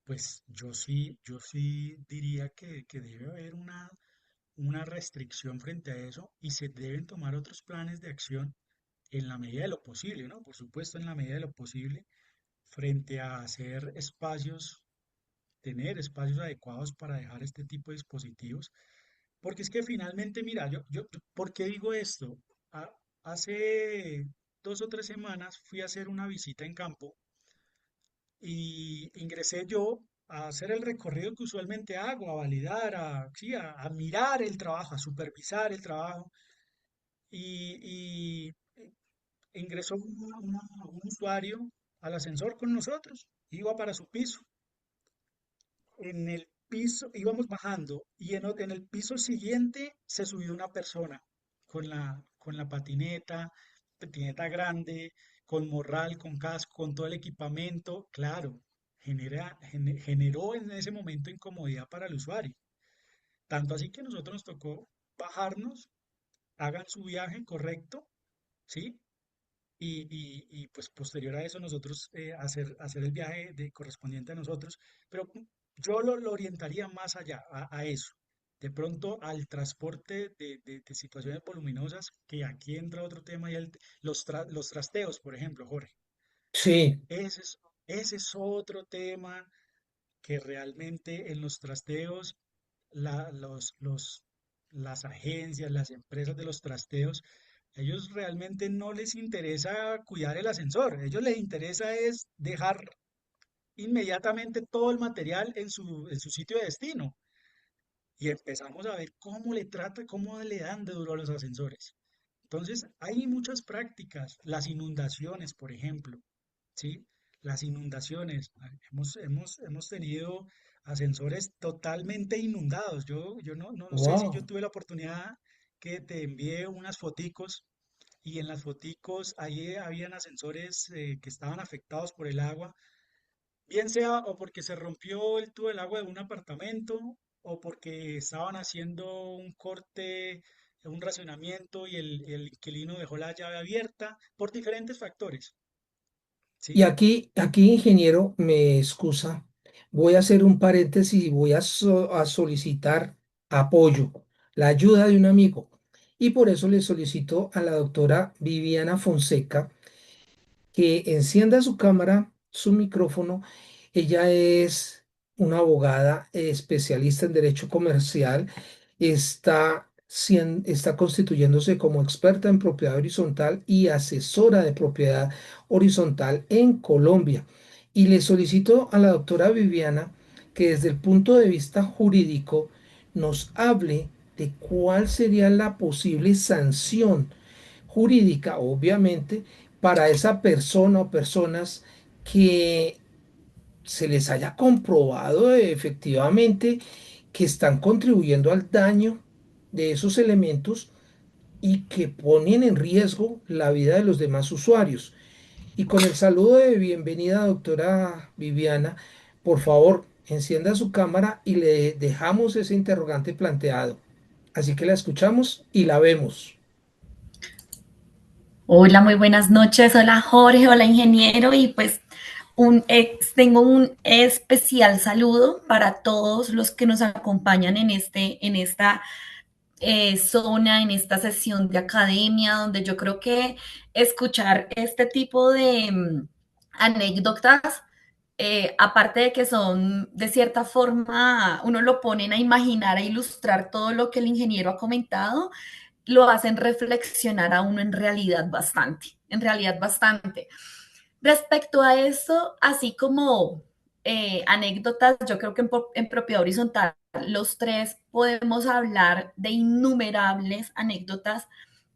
pues yo sí diría que debe haber una restricción frente a eso y se deben tomar otros planes de acción en la medida de lo posible, ¿no? Por supuesto, en la medida de lo posible, frente a hacer espacios, tener espacios adecuados para dejar este tipo de dispositivos, porque es que finalmente, mira, ¿por qué digo esto? Ha- Hace 2 o 3 semanas fui a hacer una visita en campo y ingresé yo a hacer el recorrido que usualmente hago, a validar, sí, a mirar el trabajo, a supervisar el trabajo. Y ingresó un usuario al ascensor con nosotros, iba para su piso. En el piso íbamos bajando y en el piso siguiente se subió una persona con la patineta grande, con morral, con casco, con todo el equipamiento. Claro, generó en ese momento incomodidad para el usuario. Tanto así que nosotros nos tocó bajarnos, hagan su viaje correcto, ¿sí? Pues posterior a eso nosotros hacer el viaje correspondiente a nosotros, pero yo lo orientaría más allá, a eso, de pronto al transporte de situaciones voluminosas, que aquí entra otro tema y los trasteos, por ejemplo, Jorge. Sí. Ese es, ese es otro tema que realmente en los trasteos, la- los, los, las agencias, las empresas de los trasteos, ellos realmente no les interesa cuidar el ascensor, ellos les interesa es dejar inmediatamente todo el material en su sitio de destino. Y empezamos a ver cómo le dan de duro a los ascensores. Entonces, hay muchas prácticas, las inundaciones, por ejemplo, ¿sí? Las inundaciones. Hemos tenido ascensores totalmente inundados. Yo no sé si yo Wow. tuve la oportunidad que te envié unas foticos y en las foticos ahí habían ascensores que estaban afectados por el agua, bien sea o porque se rompió el tubo del agua de un apartamento o porque estaban haciendo un corte, un racionamiento y el inquilino dejó la llave abierta por diferentes factores, Y ¿sí? aquí, ingeniero, me excusa. Voy a hacer un paréntesis y voy a solicitar apoyo, la ayuda de un amigo. Y por eso le solicito a la doctora Viviana Fonseca que encienda su cámara, su micrófono. Ella es una abogada especialista en derecho comercial, está constituyéndose como experta en propiedad horizontal y asesora de propiedad horizontal en Colombia. Y le solicito a la doctora Viviana que desde el punto de vista jurídico nos hable de cuál sería la posible sanción jurídica, obviamente, para esa persona o personas que se les haya comprobado efectivamente que están contribuyendo al daño de esos elementos y que ponen en riesgo la vida de los demás usuarios. Y con el saludo de bienvenida, doctora Viviana, por favor, encienda su cámara y le dejamos ese interrogante planteado. Así que la escuchamos y la vemos. Hola, muy buenas noches. Hola Jorge, hola ingeniero. Y pues tengo un especial saludo para todos los que nos acompañan en esta zona, en esta sesión de academia, donde yo creo que escuchar este tipo de anécdotas, aparte de que son de cierta forma, uno lo ponen a imaginar, a ilustrar todo lo que el ingeniero ha comentado, lo hacen reflexionar a uno en realidad bastante. Respecto a eso, así como anécdotas, yo creo que en propiedad horizontal los tres podemos hablar de innumerables anécdotas,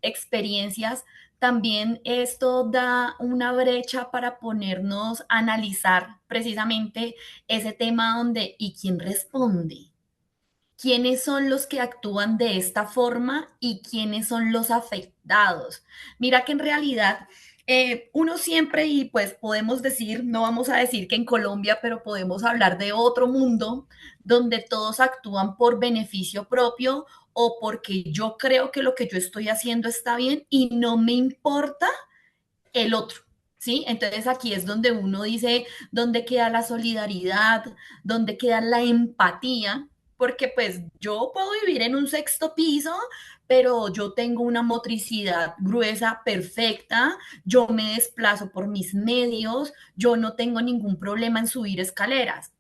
experiencias. También esto da una brecha para ponernos a analizar precisamente ese tema donde, ¿y quién responde? ¿Quiénes son los que actúan de esta forma y quiénes son los afectados? Mira que en realidad uno siempre, y pues podemos decir, no vamos a decir que en Colombia, pero podemos hablar de otro mundo donde todos actúan por beneficio propio o porque yo creo que lo que yo estoy haciendo está bien y no me importa el otro. ¿Sí? Entonces aquí es donde uno dice, ¿dónde queda la solidaridad? ¿Dónde queda la empatía? Porque pues yo puedo vivir en un sexto piso, pero yo tengo una motricidad gruesa perfecta, yo me desplazo por mis medios, yo no tengo ningún problema en subir escaleras.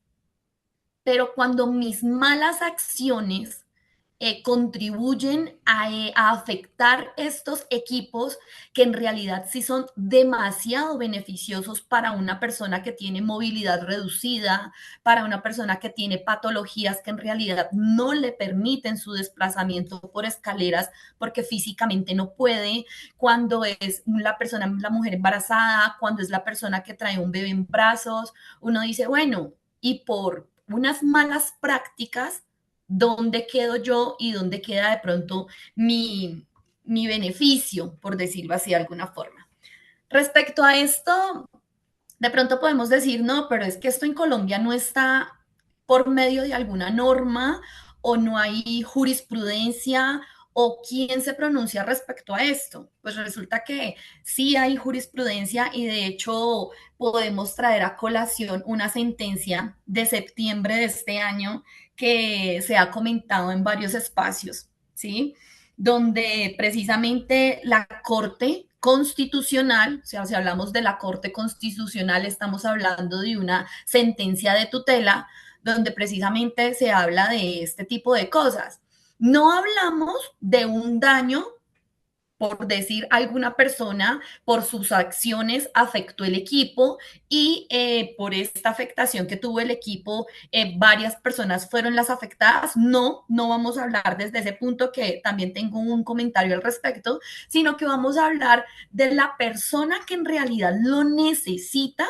Pero cuando mis malas acciones contribuyen a afectar estos equipos que en realidad sí son demasiado beneficiosos para una persona que tiene movilidad reducida, para una persona que tiene patologías que en realidad no le permiten su desplazamiento por escaleras porque físicamente no puede, cuando es la persona, la mujer embarazada, cuando es la persona que trae un bebé en brazos, uno dice, bueno, y por unas malas prácticas, dónde quedo yo y dónde queda de pronto mi beneficio, por decirlo así de alguna forma. Respecto a esto, de pronto podemos decir, no, pero es que esto en Colombia no está por medio de alguna norma o no hay jurisprudencia o quién se pronuncia respecto a esto. Pues resulta que sí hay jurisprudencia y de hecho podemos traer a colación una sentencia de septiembre de este año que se ha comentado en varios espacios, ¿sí? Donde precisamente la Corte Constitucional, o sea, si hablamos de la Corte Constitucional, estamos hablando de una sentencia de tutela donde precisamente se habla de este tipo de cosas. No hablamos de un daño por decir alguna persona, por sus acciones afectó el equipo y por esta afectación que tuvo el equipo, varias personas fueron las afectadas. No, no vamos a hablar desde ese punto que también tengo un comentario al respecto, sino que vamos a hablar de la persona que en realidad lo necesita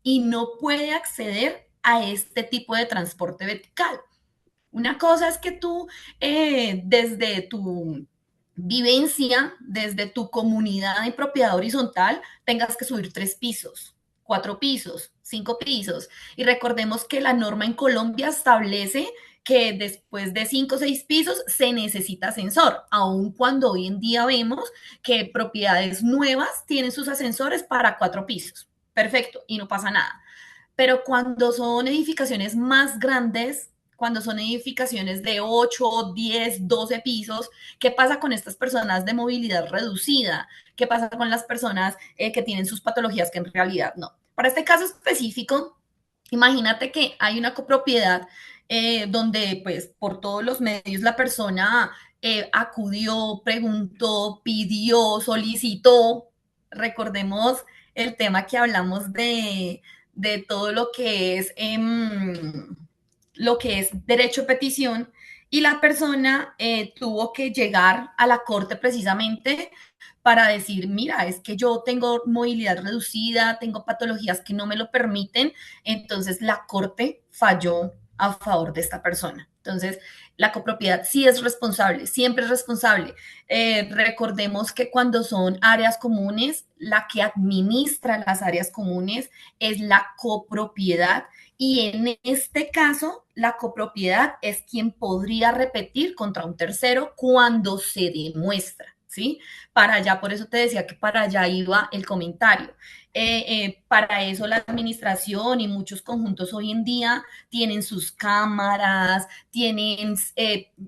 y no puede acceder a este tipo de transporte vertical. Una cosa es que tú, desde tu vivencia, desde tu comunidad de propiedad horizontal, tengas que subir 3 pisos, 4 pisos, 5 pisos. Y recordemos que la norma en Colombia establece que después de 5 o 6 pisos se necesita ascensor, aun cuando hoy en día vemos que propiedades nuevas tienen sus ascensores para 4 pisos. Perfecto, y no pasa nada. Pero cuando son edificaciones más grandes, cuando son edificaciones de 8, 10, 12 pisos, ¿qué pasa con estas personas de movilidad reducida? ¿Qué pasa con las personas que tienen sus patologías que en realidad no? Para este caso específico, imagínate que hay una copropiedad donde pues por todos los medios la persona acudió, preguntó, pidió, solicitó. Recordemos el tema que hablamos de todo lo que es derecho a petición y la persona tuvo que llegar a la corte precisamente para decir, mira, es que yo tengo movilidad reducida, tengo patologías que no me lo permiten, entonces la corte falló a favor de esta persona. Entonces, la copropiedad sí es responsable, siempre es responsable. Recordemos que cuando son áreas comunes, la que administra las áreas comunes es la copropiedad y en este caso, la copropiedad es quien podría repetir contra un tercero cuando se demuestra. ¿Sí? Para allá, por eso te decía que para allá iba el comentario. Para eso la administración y muchos conjuntos hoy en día tienen sus cámaras, tienen,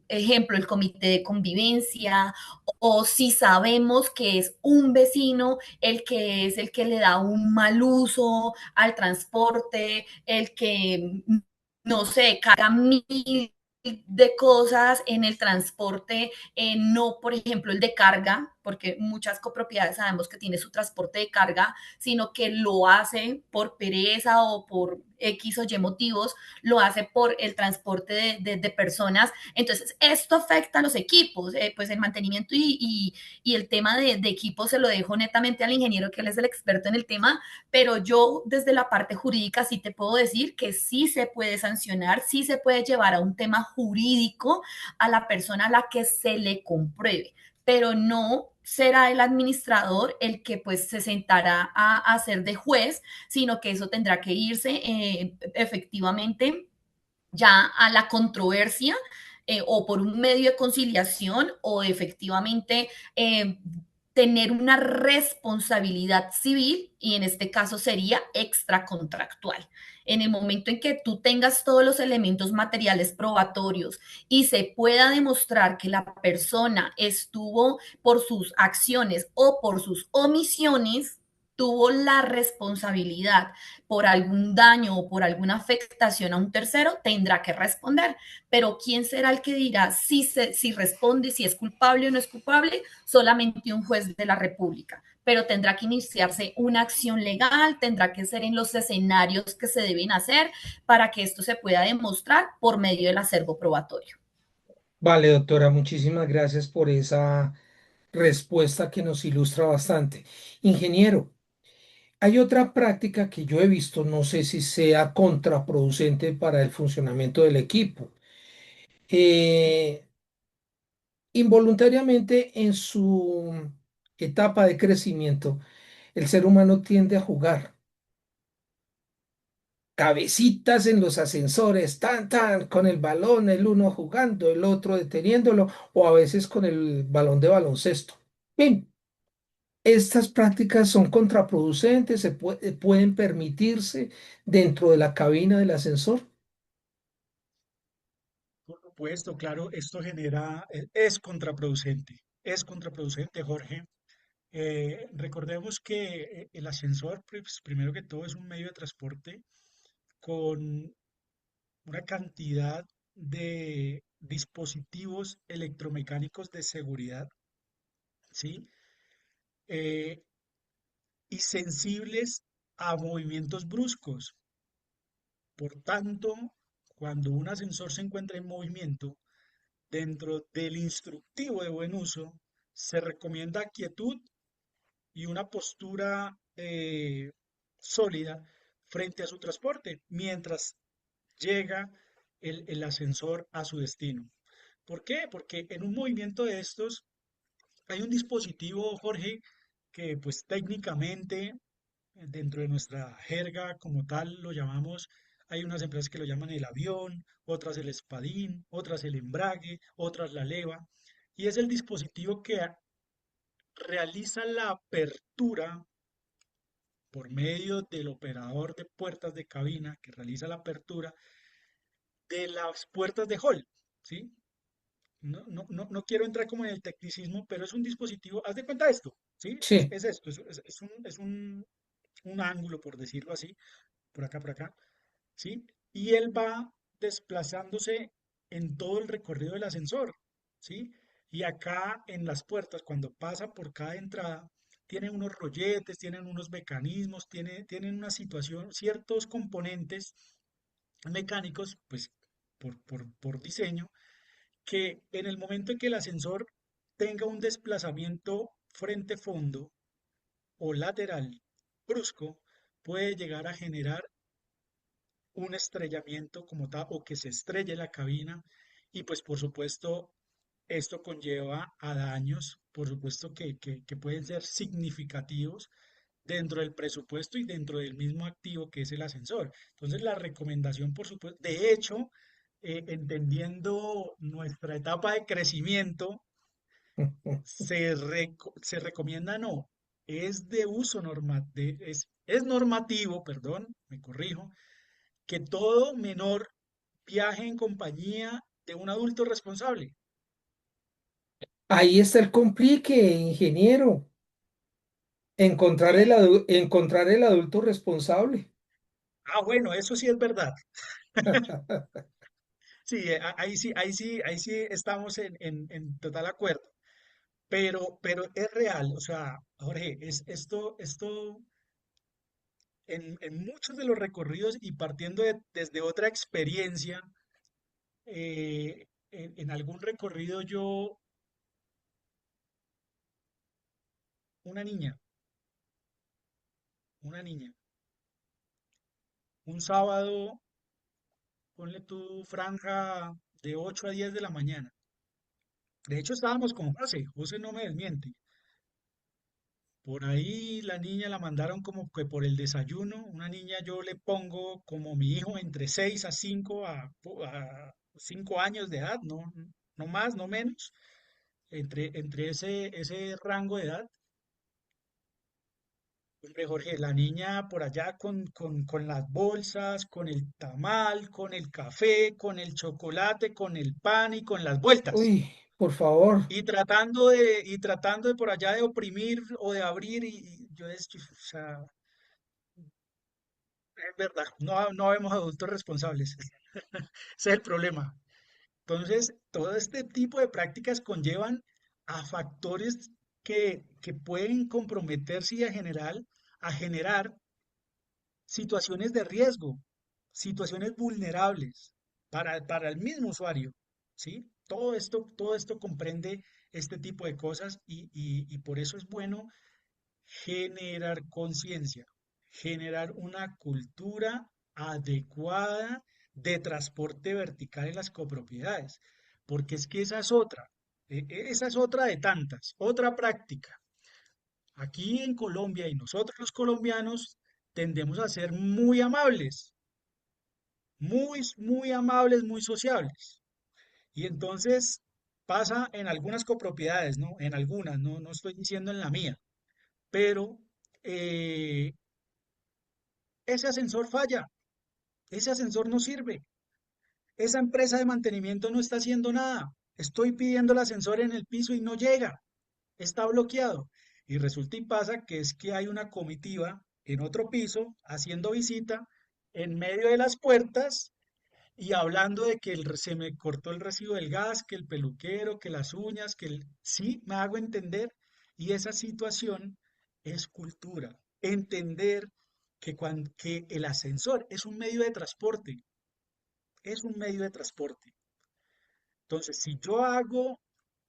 ejemplo, el comité de convivencia, o si sabemos que es un vecino el que es el que le da un mal uso al transporte, el que, no sé, carga mil de cosas en el transporte, no, por ejemplo, el de carga, porque muchas copropiedades sabemos que tiene su transporte de carga, sino que lo hace por pereza o por X o Y motivos, lo hace por el transporte de personas. Entonces, esto afecta a los equipos, pues el mantenimiento y el tema de equipos se lo dejo netamente al ingeniero, que él es el experto en el tema, pero yo desde la parte jurídica sí te puedo decir que sí se puede sancionar, sí se puede llevar a un tema jurídico a la persona a la que se le compruebe, pero no será el administrador el que pues se sentará a hacer de juez, sino que eso tendrá que irse efectivamente ya a la controversia o por un medio de conciliación o efectivamente tener una responsabilidad civil y en este caso sería extracontractual. En el momento en que tú tengas todos los elementos materiales probatorios y se pueda demostrar que la persona estuvo por sus acciones o por sus omisiones, tuvo la responsabilidad por algún daño o por alguna afectación a un tercero, tendrá que responder. Pero ¿quién será el que dirá si responde, si es culpable o no es culpable? Solamente un juez de la República. Pero tendrá que iniciarse una acción legal, tendrá que ser en los escenarios que se deben hacer para que esto se pueda demostrar por medio del acervo probatorio. Vale, doctora, muchísimas gracias por esa respuesta que nos ilustra bastante. Ingeniero, hay otra práctica que yo he visto, no sé si sea contraproducente para el funcionamiento del equipo. Eh, Involuntariamente en su etapa de crecimiento, el ser humano tiende a jugar cabecitas en los ascensores, tan, tan, con el balón, el uno jugando, el otro deteniéndolo, o a veces con el balón de baloncesto. Bien, estas prácticas son contraproducentes, pueden permitirse dentro de la cabina del ascensor. Por supuesto, claro, esto genera, es contraproducente, Jorge. Recordemos que el ascensor, pues, primero que todo, es un medio de transporte con una cantidad de dispositivos electromecánicos de seguridad, ¿sí? Eh, y sensibles a movimientos bruscos. Por tanto, cuando un ascensor se encuentra en movimiento, dentro del instructivo de buen uso, se recomienda quietud y una postura sólida frente a su transporte mientras llega el ascensor a su destino. ¿Por qué? Porque en un movimiento de estos hay un dispositivo, Jorge, que pues técnicamente dentro de nuestra jerga como tal lo llamamos, hay unas empresas que lo llaman el avión, otras el espadín, otras el embrague, otras la leva, y es el dispositivo que realiza la apertura por medio del operador de puertas de cabina que realiza la apertura de las puertas de hall, ¿sí? No quiero entrar como en el tecnicismo, pero es un dispositivo, haz de cuenta esto, ¿sí? Es, Sí, es esto, un ángulo, por decirlo así, por acá, ¿sí? Y él va desplazándose en todo el recorrido del ascensor, ¿sí? Y acá en las puertas, cuando pasa por cada entrada, tienen unos rolletes, tienen unos mecanismos, tienen una situación, ciertos componentes mecánicos, pues por diseño, que en el momento en que el ascensor tenga un desplazamiento frente-fondo o lateral brusco, puede llegar a generar un estrellamiento como tal o que se estrelle la cabina y pues por supuesto esto conlleva a daños, por supuesto que pueden ser significativos dentro del presupuesto y dentro del mismo activo que es el ascensor. Entonces, la recomendación, por supuesto, de hecho, entendiendo nuestra etapa de crecimiento, se recomienda no, es de uso es normativo, perdón, me corrijo, que todo menor viaje en compañía de un adulto responsable. Ahí está el complique, ingeniero, Sí, encontrar el adulto responsable. bueno, eso sí es verdad. Sí, ahí sí estamos en total acuerdo. Pero es real, o sea, Jorge, esto en muchos de los recorridos y partiendo desde otra experiencia, en algún recorrido yo, una niña, una niña, un sábado, ponle tu franja de 8 a 10 de la mañana. De hecho, estábamos con José no me desmiente. Por ahí la niña la mandaron como que por el desayuno. Una niña yo le pongo como mi hijo entre 6 a 5 a 5 años de edad, no, no más, no menos, entre ese rango de edad. Hombre, Jorge, la niña por allá con las bolsas, con el tamal, con el café, con el chocolate, con el pan y con las vueltas. Uy, por favor. Y tratando de por allá de oprimir o de abrir y yo o sea, es verdad, no vemos adultos responsables. Ese es el problema. Entonces, todo este tipo de prácticas conllevan a factores que pueden comprometerse y a generar situaciones de riesgo, situaciones vulnerables para el mismo usuario, ¿sí? Todo esto comprende este tipo de cosas y por eso es bueno generar conciencia, generar una cultura adecuada de transporte vertical en las copropiedades, porque es que esa es otra de tantas, otra práctica. Aquí en Colombia y nosotros los colombianos tendemos a ser muy amables, muy amables, muy sociables. Y entonces pasa en algunas copropiedades, ¿no? En algunas, no estoy diciendo en la mía, pero eh, ese ascensor falla, ese ascensor no sirve, esa empresa de mantenimiento no está haciendo nada. Estoy pidiendo el ascensor en el piso y no llega, está bloqueado. Y resulta y pasa que es que hay una comitiva en otro piso haciendo visita en medio de las puertas y hablando de que se me cortó el recibo del gas, que el peluquero, que las uñas, Sí, me hago entender. Y esa situación es cultura. Entender que el ascensor es un medio de transporte, es un medio de transporte. Entonces, si yo hago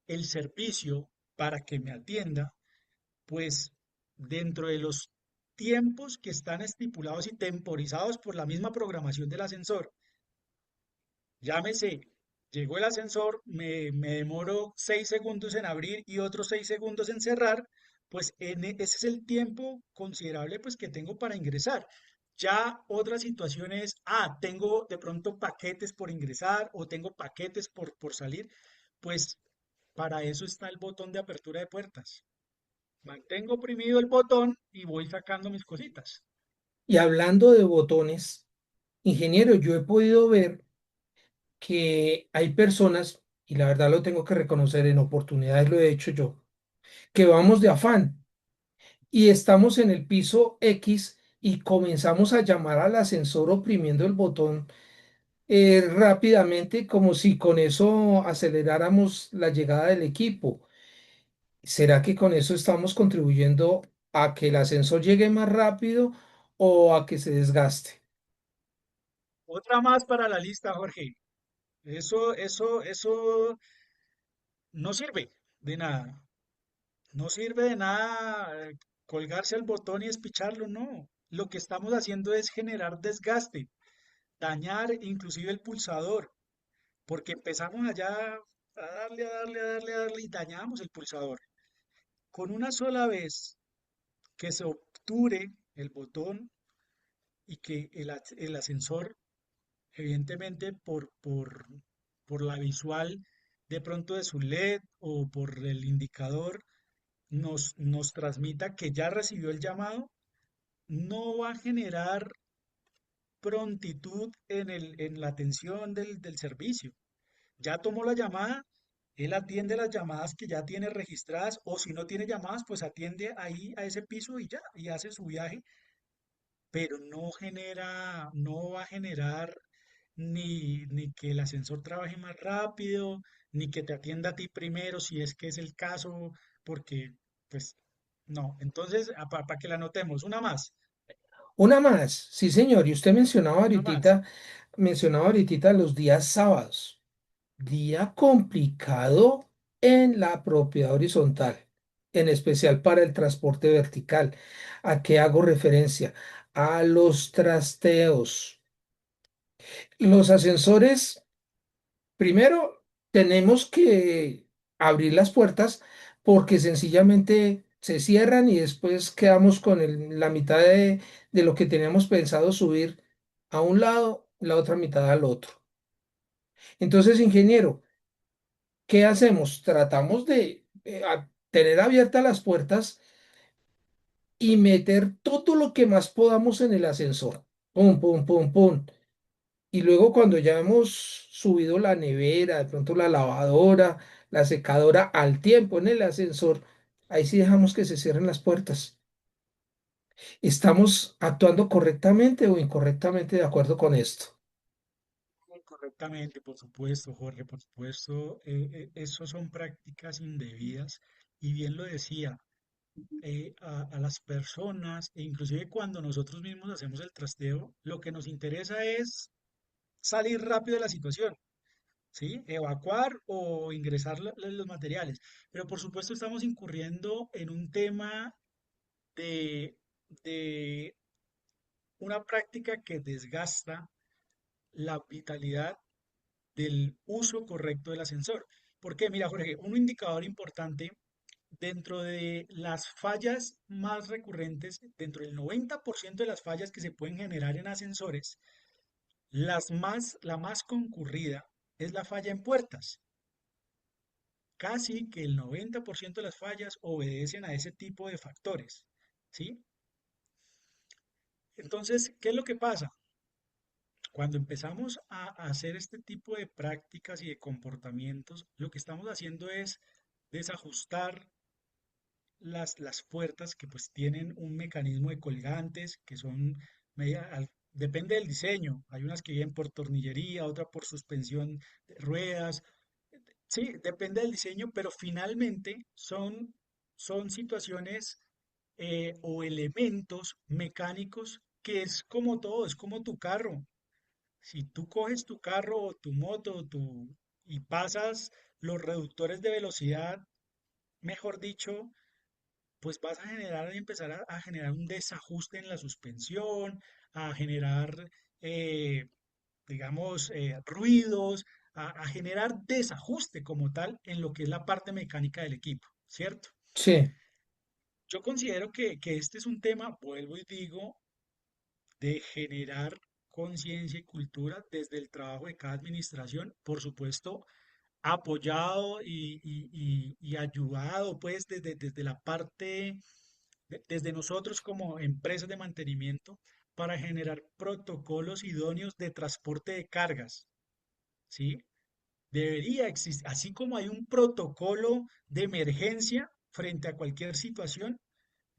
el servicio para que me atienda, pues dentro de los tiempos que están estipulados y temporizados por la misma programación del ascensor, llámese, llegó el ascensor, me demoro 6 segundos en abrir y otros 6 segundos en cerrar, pues ese es el tiempo considerable pues que tengo para ingresar. Ya otra situación es, tengo de pronto paquetes por ingresar o tengo paquetes por salir, pues para eso está el botón de apertura de puertas. Mantengo oprimido el botón y voy sacando mis cositas. Y hablando de botones, ingeniero, yo he podido ver que hay personas, y la verdad lo tengo que reconocer, en oportunidades lo he hecho yo, que vamos de afán y estamos en el piso X y comenzamos a llamar al ascensor oprimiendo el botón rápidamente como si con eso aceleráramos la llegada del equipo. ¿Será que con eso estamos contribuyendo a que el ascensor llegue más rápido o a que se desgaste? Otra más para la lista, Jorge. Eso no sirve de nada. No sirve de nada colgarse al botón y despicharlo, no. Lo que estamos haciendo es generar desgaste, dañar inclusive el pulsador, porque empezamos allá a darle, a darle, a darle, a darle y dañamos el pulsador. Con una sola vez que se obture el botón y que el ascensor, evidentemente por la visual de pronto de su LED o por el indicador, nos transmita que ya recibió el llamado, no va a generar prontitud en la atención del servicio. Ya tomó la llamada, él atiende las llamadas que ya tiene registradas o si no tiene llamadas, pues atiende ahí a ese piso y ya, y hace su viaje, pero no va a generar ni que el ascensor trabaje más rápido, ni que te atienda a ti primero si es que es el caso, porque pues no. Entonces, para que la anotemos, una más, Una más, sí señor, y usted una más. mencionaba ahorita los días sábados, día complicado en la propiedad horizontal, en especial para el transporte vertical. ¿A qué hago referencia? A los trasteos. Los ascensores, primero tenemos que abrir las puertas porque sencillamente se cierran y después quedamos con la mitad de lo que teníamos pensado subir a un lado, la otra mitad al otro. Entonces, ingeniero, ¿qué hacemos? Tratamos de tener abiertas las puertas y meter todo lo que más podamos en el ascensor. Pum, pum, pum, pum. Y luego cuando ya hemos subido la nevera, de pronto la lavadora, la secadora al tiempo en el ascensor, ahí sí dejamos que se cierren las puertas. ¿Estamos actuando correctamente o incorrectamente de acuerdo con esto? Correctamente, por supuesto, Jorge, por supuesto, eso son prácticas indebidas y bien lo decía, a las personas, e inclusive cuando nosotros mismos hacemos el trasteo, lo que nos interesa es salir rápido de la situación, ¿sí? Evacuar o ingresar los materiales. Pero por supuesto estamos incurriendo en un tema de, de una práctica que desgasta la vitalidad del uso correcto del ascensor. Porque, mira, Jorge, un indicador importante dentro de las fallas más recurrentes, dentro del 90% de las fallas que se pueden generar en ascensores, la más concurrida es la falla en puertas. Casi que el 90% de las fallas obedecen a ese tipo de factores, ¿sí? Entonces, ¿qué es lo que pasa? Cuando empezamos a hacer este tipo de prácticas y de comportamientos, lo que estamos haciendo es desajustar las puertas que pues tienen un mecanismo de colgantes que son depende del diseño. Hay unas que vienen por tornillería, otra por suspensión de ruedas. Sí, depende del diseño, pero finalmente son situaciones o elementos mecánicos que es como todo, es como tu carro. Si tú coges tu carro o tu moto y pasas los reductores de velocidad, mejor dicho, pues vas a generar y empezar a generar un desajuste en la suspensión, a generar, eh, digamos, ruidos, a generar desajuste como tal en lo que es la parte mecánica del equipo, ¿cierto? Sí, Yo considero que este es un tema, vuelvo y digo, de generar conciencia y cultura desde el trabajo de cada administración, por supuesto, apoyado y ayudado pues desde la parte, desde nosotros como empresas de mantenimiento para generar protocolos idóneos de transporte de cargas, ¿sí? Debería existir, así como hay un protocolo de emergencia frente a cualquier situación,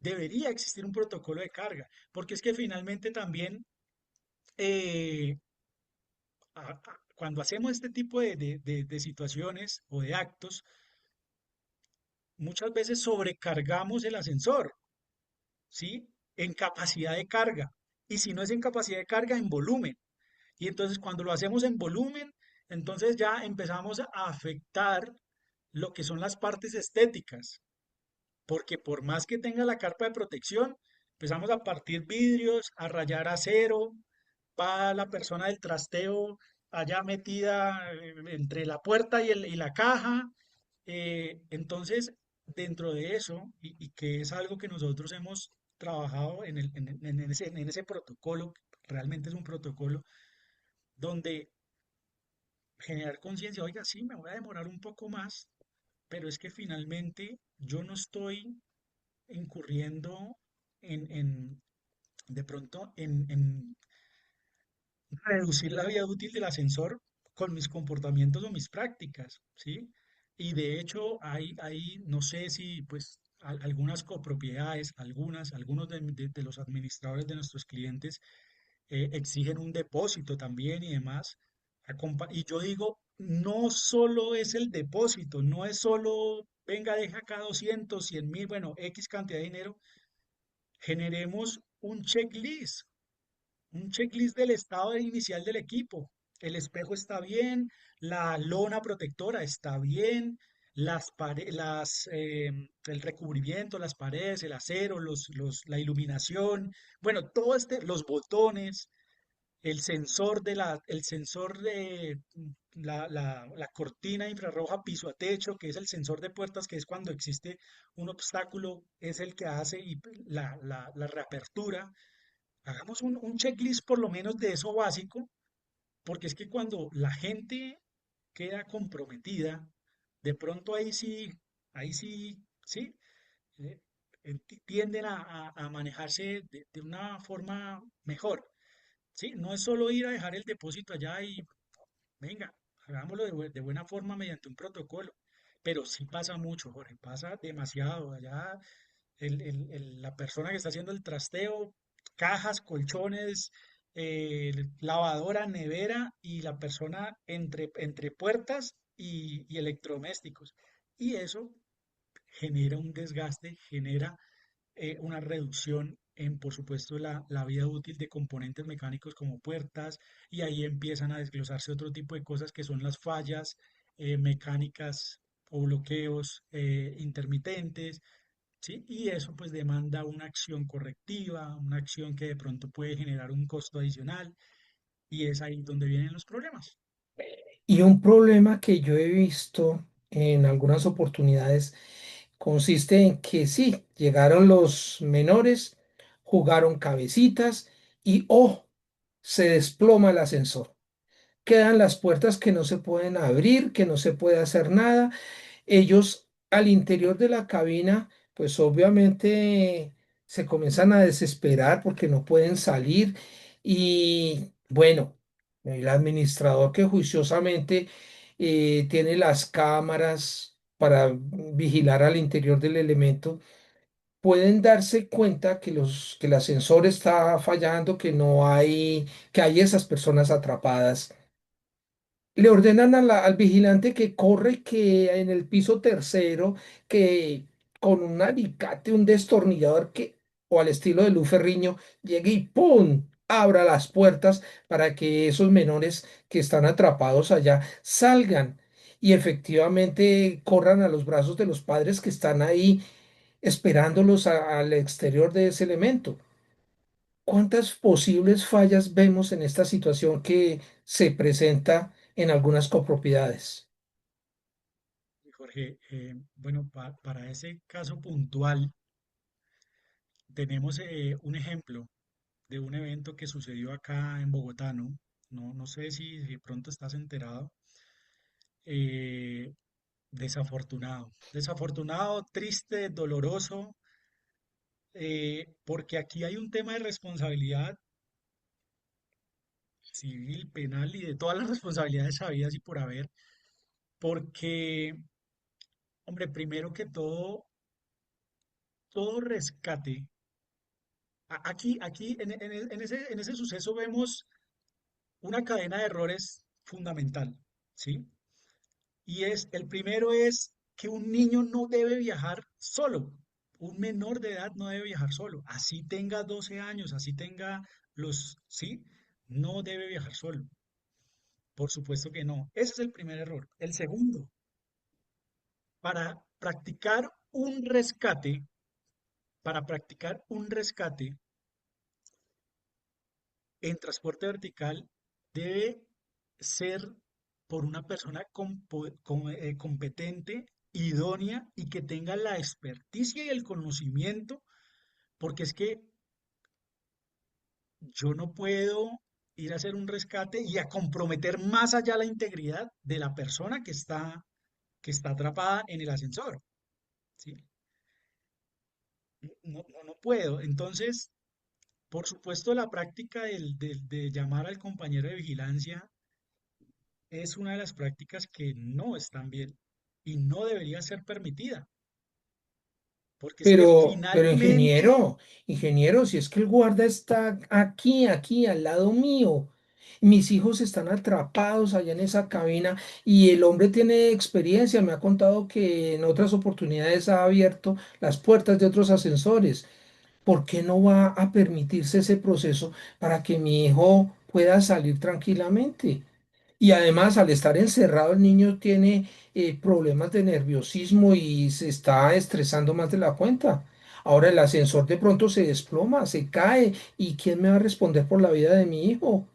debería existir un protocolo de carga, porque es que finalmente también eh, cuando hacemos este tipo de situaciones o de actos, muchas veces sobrecargamos el ascensor, ¿sí? En capacidad de carga. Y si no es en capacidad de carga, en volumen. Y entonces cuando lo hacemos en volumen, Entonces ya empezamos a afectar lo que son las partes estéticas, porque por más que tenga la carpa de protección, empezamos a partir vidrios, a rayar acero, va la persona del trasteo allá metida entre la puerta y la caja. Entonces, dentro de eso, y que es algo que nosotros hemos trabajado en ese protocolo, realmente es un protocolo, donde generar conciencia, oiga, sí, me voy a demorar un poco más, pero es que finalmente yo no estoy incurriendo en de pronto, en reducir la vida útil del ascensor con mis comportamientos o mis prácticas, ¿sí? Y de hecho, no sé si, pues, algunas copropiedades, algunos de los administradores de nuestros clientes exigen un depósito también y demás. Y yo digo, no solo es el depósito, no es solo, venga, deja acá 200, 100.000, bueno, X cantidad de dinero, generemos un checklist del estado inicial del equipo. El espejo está bien, la lona protectora está bien, el recubrimiento, las paredes, el acero, la iluminación, bueno, los botones, el sensor de la cortina infrarroja piso a techo, que es el sensor de puertas, que es cuando existe un obstáculo, es el que hace la reapertura. Hagamos un checklist por lo menos de eso básico, porque es que cuando la gente queda comprometida, de pronto ahí sí, sí, eh, tienden a manejarse de una forma mejor, ¿sí? No es solo ir a dejar el depósito allá y venga, hagámoslo de buena forma mediante un protocolo, pero sí pasa mucho, Jorge, pasa demasiado. Allá la persona que está haciendo el trasteo, cajas, colchones, lavadora, nevera y la persona entre puertas y electrodomésticos. Y eso genera un desgaste, genera una reducción en, por supuesto, la vida útil de componentes mecánicos como puertas, y ahí empiezan a desglosarse otro tipo de cosas que son las fallas mecánicas o bloqueos intermitentes, ¿sí? Y eso pues demanda una acción correctiva, una acción que de pronto puede generar un costo adicional, y es ahí donde vienen los problemas. Y un problema que yo he visto en algunas oportunidades consiste en que sí, llegaron los menores, jugaron cabecitas y ¡oh! Se desploma el ascensor. Quedan las puertas que no se pueden abrir, que no se puede hacer nada. Ellos al interior de la cabina, pues obviamente se comienzan a desesperar porque no pueden salir y bueno, el administrador que juiciosamente tiene las cámaras para vigilar al interior del elemento, pueden darse cuenta que que el ascensor está fallando, que no hay, que hay esas personas atrapadas. Le ordenan al vigilante que corre, que en el piso tercero, que con un alicate, un destornillador que, o al estilo de Luz Ferriño, llegue y ¡pum! Abra las puertas para que esos menores que están atrapados allá salgan y efectivamente corran a los brazos de los padres que están ahí esperándolos al exterior de ese elemento. ¿Cuántas posibles fallas vemos en esta situación que se presenta en algunas copropiedades? Y Jorge, bueno, para ese caso puntual, tenemos un ejemplo de un evento que sucedió acá en Bogotá, ¿no? No sé si de pronto estás enterado. Eh, desafortunado, triste, doloroso, porque aquí hay un tema de responsabilidad civil, penal y de todas las responsabilidades sabidas y por haber, porque, hombre, primero que todo rescate, aquí en ese suceso vemos una cadena de errores fundamental, ¿sí? Y el primero es que un niño no debe viajar solo. Un menor de edad no debe viajar solo. Así tenga 12 años, así tenga ¿sí? No debe viajar solo. Por supuesto que no. Ese es el primer error. El segundo, para practicar un rescate, para practicar un rescate en transporte vertical debe ser por una persona competente, idónea y que tenga la experticia y el conocimiento, porque es que yo no puedo ir a hacer un rescate y a comprometer más allá la integridad de la persona que está atrapada en el ascensor, ¿sí? No, no, no puedo. Entonces, por supuesto, la práctica de llamar al compañero de vigilancia es una de las prácticas que no están bien y no debería ser permitida, porque es que Pero finalmente, ingeniero, si es que el guarda está aquí, al lado mío. Mis hijos están atrapados allá en esa cabina y el hombre tiene experiencia, me ha contado que en otras oportunidades ha abierto las puertas de otros ascensores. ¿Por qué no va a permitirse ese proceso para que mi hijo pueda salir tranquilamente? Y además, al estar encerrado, el niño tiene problemas de nerviosismo y se está estresando más de la cuenta. Ahora el ascensor de pronto se desploma, se cae. ¿Y quién me va a responder por la vida de mi hijo?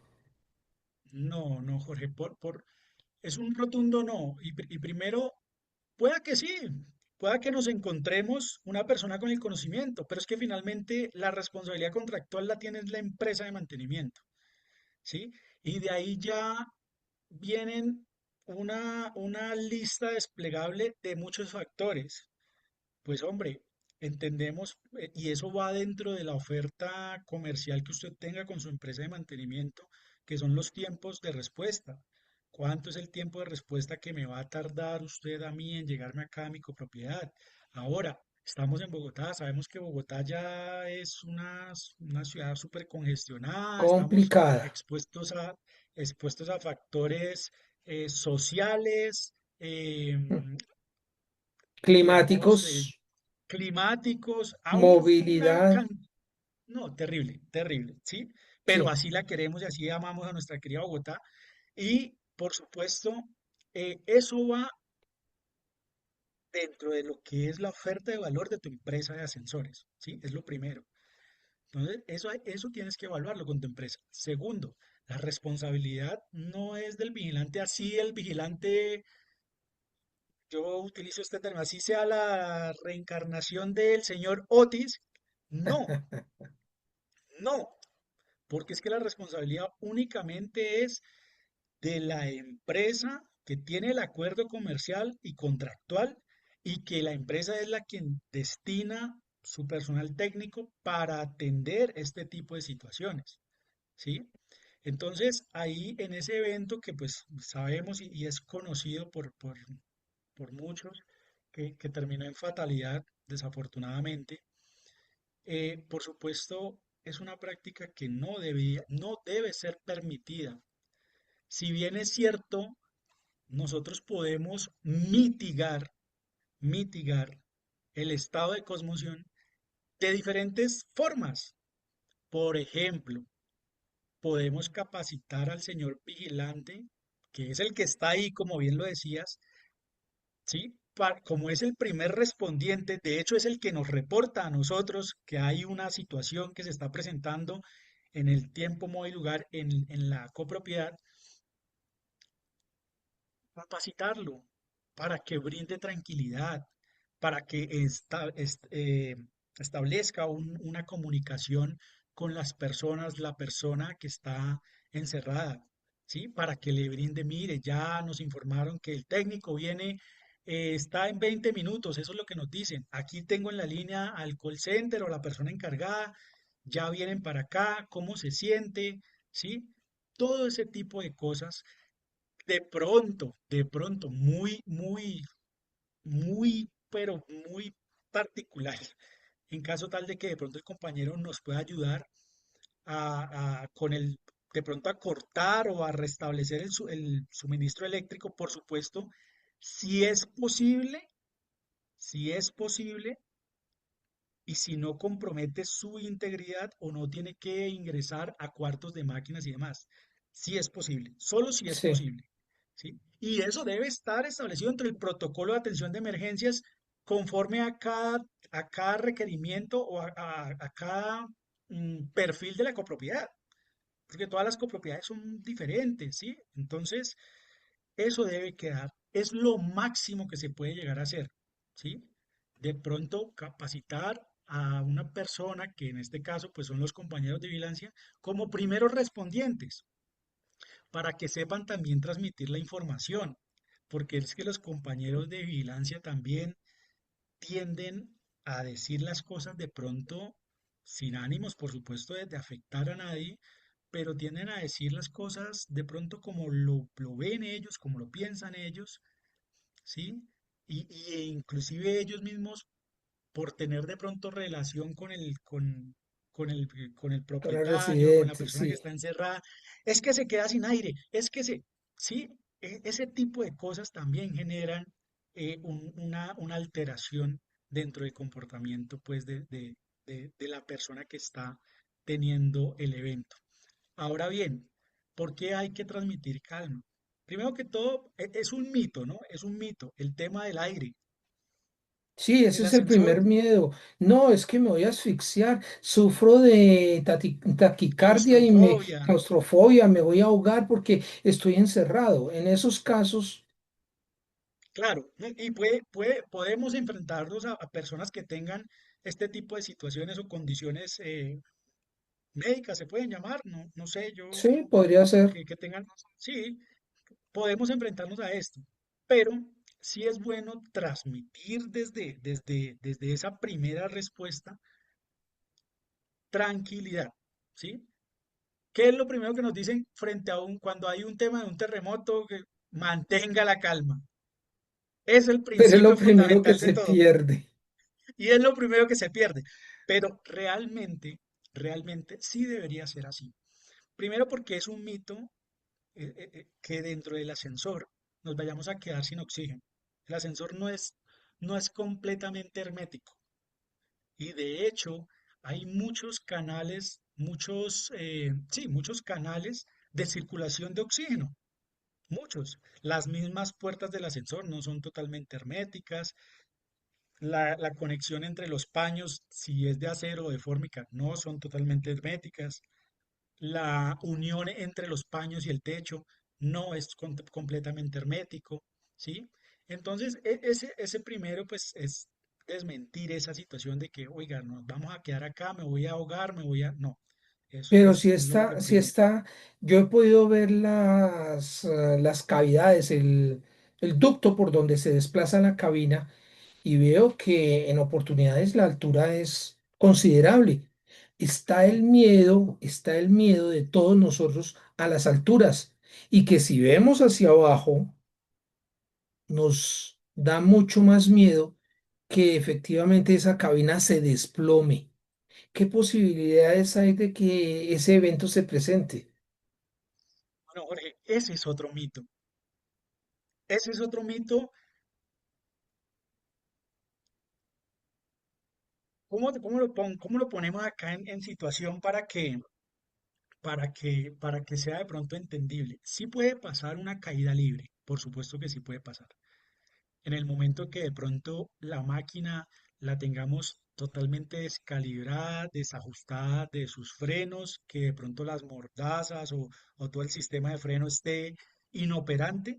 no, no, Jorge, es un rotundo no. Y primero, pueda que sí, pueda que nos encontremos una persona con el conocimiento, pero es que finalmente la responsabilidad contractual la tiene la empresa de mantenimiento, ¿sí? Y de ahí ya vienen una lista desplegable de muchos factores. Pues hombre, entendemos, y eso va dentro de la oferta comercial que usted tenga con su empresa de mantenimiento, que son los tiempos de respuesta. ¿Cuánto es el tiempo de respuesta que me va a tardar usted a mí en llegarme acá a mi copropiedad? Ahora, estamos en Bogotá, sabemos que Bogotá ya es una ciudad súper congestionada, estamos Complicada. expuestos a factores sociales, Mm. digamos, Climáticos, climáticos, movilidad. no, terrible, terrible, ¿sí? Pero Sí. así la queremos y así amamos a nuestra querida Bogotá. Y, por supuesto, eso va dentro de lo que es la oferta de valor de tu empresa de ascensores, ¿sí? Es lo primero. Entonces, eso tienes que evaluarlo con tu empresa. Segundo, la responsabilidad no es del vigilante, así el vigilante, yo utilizo este término, así sea la reencarnación del señor Otis, no, no, porque es que la responsabilidad únicamente es de la empresa que tiene el acuerdo comercial y contractual y que la empresa es la quien destina su personal técnico para atender este tipo de situaciones, ¿sí? Entonces, ahí en ese evento que pues sabemos y es conocido por muchos, que terminó en fatalidad, desafortunadamente, por supuesto, es una práctica que no debe ser permitida. Si bien es cierto, nosotros podemos mitigar el estado de cosmoción de diferentes formas. Por ejemplo, podemos capacitar al señor vigilante, que es el que está ahí, como bien lo decías, ¿sí? Como es el primer respondiente, de hecho es el que nos reporta a nosotros que hay una situación que se está presentando en el tiempo, modo y lugar en la copropiedad, capacitarlo para que brinde tranquilidad, para que establezca una comunicación con las personas, la persona que está encerrada, ¿sí? Para que le brinde, mire, ya nos informaron que el técnico viene, está en 20 minutos, eso es lo que nos dicen. Aquí tengo en la línea al call center o la persona encargada, ya vienen para acá, cómo se siente, ¿sí? Todo ese tipo de cosas de pronto, muy, muy, muy, pero muy particular, en caso tal de que de pronto el compañero nos pueda ayudar de pronto a cortar o a restablecer el suministro eléctrico, por supuesto, si es posible, si es posible, y si no compromete su integridad o no tiene que ingresar a cuartos de máquinas y demás. si es posible, solo si es Sí, posible, ¿sí? Y eso debe estar establecido entre el protocolo de atención de emergencias conforme a cada requerimiento o a cada perfil de la copropiedad, porque todas las copropiedades son diferentes, ¿sí? Entonces, eso debe quedar, es lo máximo que se puede llegar a hacer, ¿sí? De pronto capacitar a una persona, que en este caso pues son los compañeros de vigilancia, como primeros respondientes, para que sepan también transmitir la información, porque es que los compañeros de vigilancia también tienden a decir las cosas de pronto sin ánimos, por supuesto, de afectar a nadie, pero tienden a decir las cosas de pronto como lo ven ellos, como lo piensan ellos, ¿sí? E inclusive ellos mismos, por tener de pronto relación con el para propietario, con la residentes, persona que sí. está encerrada, es que se queda sin aire, ¿sí? Ese tipo de cosas también generan una alteración dentro del comportamiento, pues, de la persona que está teniendo el evento. Ahora bien, ¿por qué hay que transmitir calma? Primero que todo, es un mito, ¿no? Es un mito el tema del aire. Sí, ese El es el ascensor, primer miedo. No, es que me voy a asfixiar, sufro de taquicardia y me claustrofobia, claustrofobia, me voy a ahogar porque estoy encerrado. En esos casos, claro, ¿no? Y podemos enfrentarnos a personas que tengan este tipo de situaciones o condiciones médicas, se pueden llamar, no sé, yo, sí, podría ser. que tengan, sí, podemos enfrentarnos a esto, pero sí es bueno transmitir desde esa primera respuesta tranquilidad, ¿sí? ¿Qué es lo primero que nos dicen frente a cuando hay un tema de un terremoto? Que mantenga la calma. Es el Pero es lo principio primero que fundamental de se todo pierde. y es lo primero que se pierde. Pero realmente sí debería ser así. Primero porque es un mito que dentro del ascensor nos vayamos a quedar sin oxígeno. El ascensor no es completamente hermético y de hecho hay muchos canales, muchos canales de circulación de oxígeno. Muchos. Las mismas puertas del ascensor no son totalmente herméticas. La conexión entre los paños, si es de acero o de fórmica, no son totalmente herméticas. La unión entre los paños y el techo no es completamente hermético, ¿sí? Entonces, ese primero, pues, es desmentir esa situación de que, oiga, nos vamos a quedar acá, me voy a ahogar, me voy a... No, eso Pero es si lo está, si primero. está, yo he podido ver las cavidades, el ducto por donde se desplaza la cabina y veo que en oportunidades la altura es considerable. Está el miedo de todos nosotros a las alturas y que si vemos hacia abajo nos da mucho más miedo que efectivamente esa cabina se desplome. ¿Qué posibilidades hay de que ese evento se presente? Bueno, Jorge, ese es otro mito. Ese es otro mito. ¿Cómo lo ponemos acá en situación para que sea de pronto entendible? Sí puede pasar una caída libre, por supuesto que sí puede pasar. En el momento que de pronto la máquina la tengamos totalmente descalibrada, desajustada de sus frenos, que de pronto las mordazas o todo el sistema de freno esté inoperante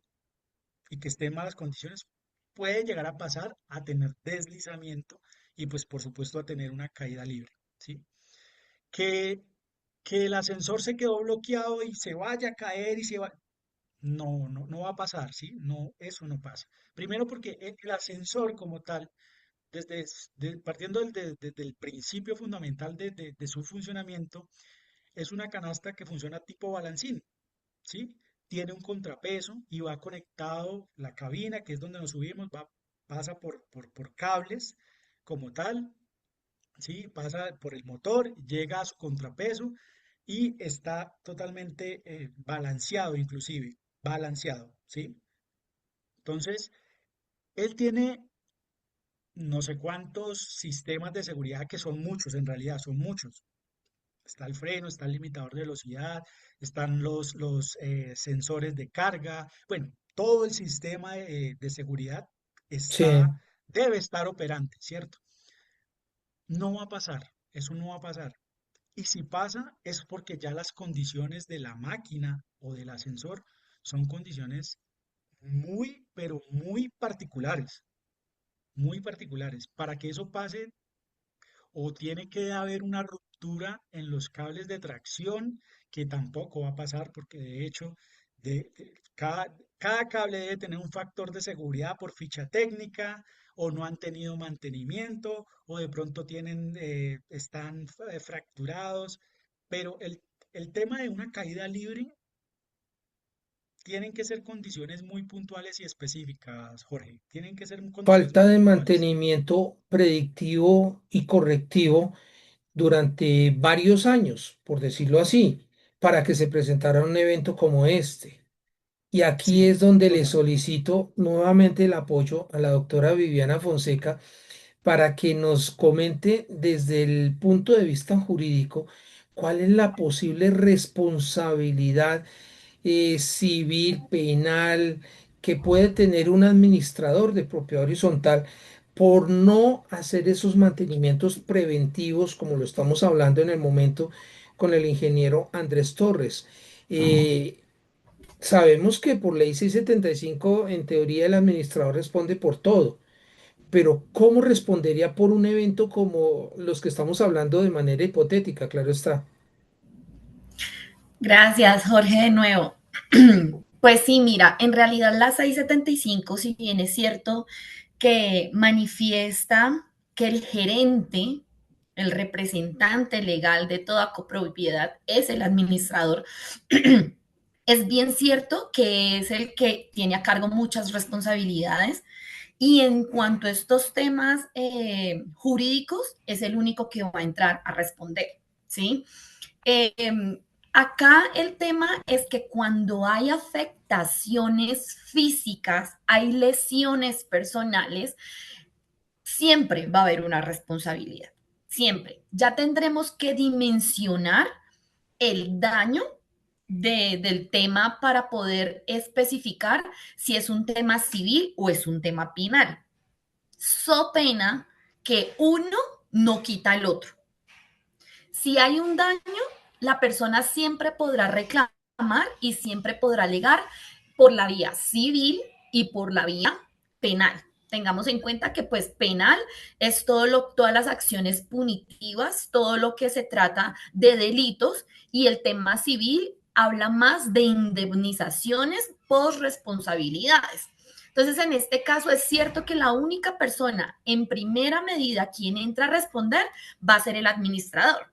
y que esté en malas condiciones, puede llegar a pasar a tener deslizamiento y pues por supuesto a tener una caída libre, ¿sí? Que, que el ascensor se quedó bloqueado y se vaya a caer y se va. No va a pasar, ¿sí? No, eso no pasa. Primero porque el ascensor como tal, partiendo desde el principio fundamental de su funcionamiento, es una canasta que funciona tipo balancín, ¿sí? Tiene un contrapeso y va conectado la cabina, que es donde nos subimos, pasa por cables como tal, ¿sí? Pasa por el motor, llega a su contrapeso y está totalmente balanceado, inclusive, balanceado, ¿sí? Entonces, él tiene no sé cuántos sistemas de seguridad, que son muchos, en realidad son muchos. Está el freno, está el limitador de velocidad, están los sensores de carga. Bueno, todo el sistema de seguridad Sí. debe estar operante, ¿cierto? No va a pasar, eso no va a pasar. Y si pasa, es porque ya las condiciones de la máquina o del ascensor son condiciones muy, pero muy particulares. Para que eso pase, o tiene que haber una ruptura en los cables de tracción, que tampoco va a pasar, porque de hecho, cada cable debe tener un factor de seguridad por ficha técnica, o no han tenido mantenimiento, o de pronto están fracturados, pero el tema de una caída libre tienen que ser condiciones muy puntuales y específicas, Jorge. Tienen que ser condiciones Falta muy de puntuales. mantenimiento predictivo y correctivo durante varios años, por decirlo así, para que se presentara un evento como este. Y aquí Sí, es donde le total. solicito nuevamente el apoyo a la doctora Viviana Fonseca para que nos comente desde el punto de vista jurídico cuál es la posible responsabilidad civil, penal, que puede tener un administrador de propiedad horizontal por no hacer esos mantenimientos preventivos como lo estamos hablando en el momento con el ingeniero Andrés Torres. Eh, Sabemos que por ley 675 en teoría el administrador responde por todo, pero ¿cómo respondería por un evento como los que estamos hablando de manera hipotética? Claro está. Gracias, Jorge, de nuevo. Pues sí, mira, en realidad la 675, si bien es cierto que manifiesta que el gerente, el representante legal de toda copropiedad es el administrador, es bien cierto que es el que tiene a cargo muchas responsabilidades y en cuanto a estos temas jurídicos, es el único que va a entrar a responder, ¿sí? Eh, Acá el tema es que cuando hay afectaciones físicas, hay lesiones personales, siempre va a haber una responsabilidad, siempre. Ya tendremos que dimensionar el daño del tema para poder especificar si es un tema civil o es un tema penal. So pena que uno no quita el otro. Si hay un daño, la persona siempre podrá reclamar y siempre podrá alegar por la vía civil y por la vía penal. Tengamos en cuenta que pues penal es todas las acciones punitivas, todo lo que se trata de delitos y el tema civil habla más de indemnizaciones por responsabilidades. Entonces, en este caso es cierto que la única persona en primera medida quien entra a responder va a ser el administrador.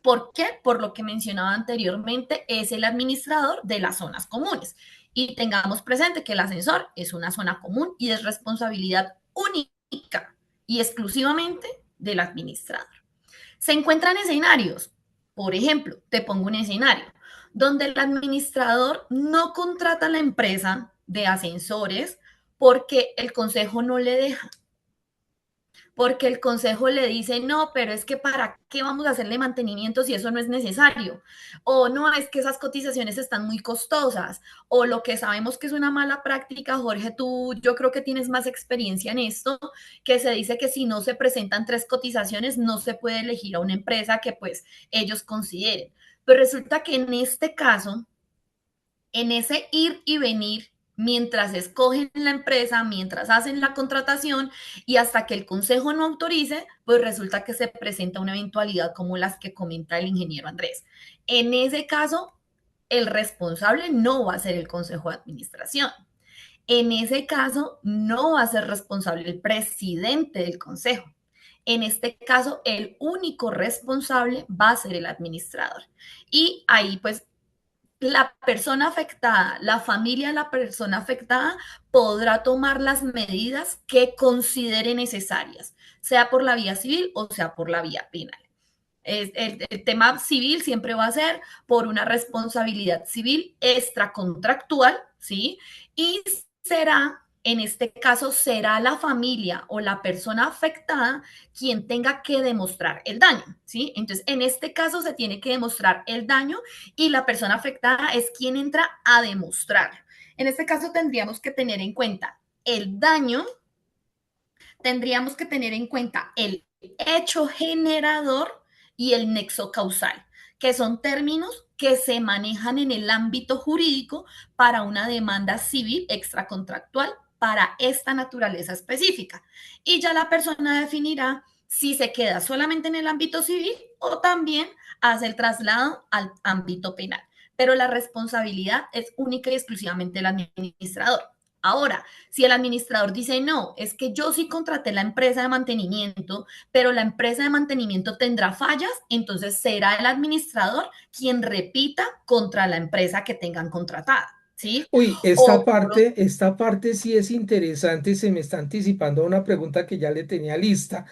¿Por qué? Por lo que mencionaba anteriormente, es el administrador de las zonas comunes. Y tengamos presente que el ascensor es una zona común y es responsabilidad única y exclusivamente del administrador. Se encuentran escenarios, por ejemplo, te pongo un escenario, donde el administrador no contrata a la empresa de ascensores porque el consejo no le deja, porque el consejo le dice, no, pero es que para qué vamos a hacerle mantenimiento si eso no es necesario, o no, es que esas cotizaciones están muy costosas, o lo que sabemos que es una mala práctica, Jorge, tú yo creo que tienes más experiencia en esto, que se dice que si no se presentan 3 cotizaciones no se puede elegir a una empresa que pues ellos consideren. Pero resulta que en este caso, en ese ir y venir, mientras escogen la empresa, mientras hacen la contratación y hasta que el consejo no autorice, pues resulta que se presenta una eventualidad como las que comenta el ingeniero Andrés. En ese caso, el responsable no va a ser el consejo de administración. En ese caso, no va a ser responsable el presidente del consejo. En este caso, el único responsable va a ser el administrador. Y ahí, pues, la persona afectada, la familia de la persona afectada podrá tomar las medidas que considere necesarias, sea por la vía civil o sea por la vía penal. El tema civil siempre va a ser por una responsabilidad civil extracontractual, ¿sí? Y será en este caso será la familia o la persona afectada quien tenga que demostrar el daño, ¿sí? Entonces, en este caso se tiene que demostrar el daño y la persona afectada es quien entra a demostrar. En este caso tendríamos que tener en cuenta el daño, tendríamos que tener en cuenta el hecho generador y el nexo causal, que son términos que se manejan en el ámbito jurídico para una demanda civil extracontractual para esta naturaleza específica. Y ya la persona definirá si se queda solamente en el ámbito civil o también hace el traslado al ámbito penal. Pero la responsabilidad es única y exclusivamente del administrador. Ahora, si el administrador dice, no, es que yo sí contraté la empresa de mantenimiento, pero la empresa de mantenimiento tendrá fallas, entonces será el administrador quien repita contra la empresa que tengan contratada, ¿sí? Uy, O por esta parte sí es interesante, se me está anticipando a una pregunta que ya le tenía lista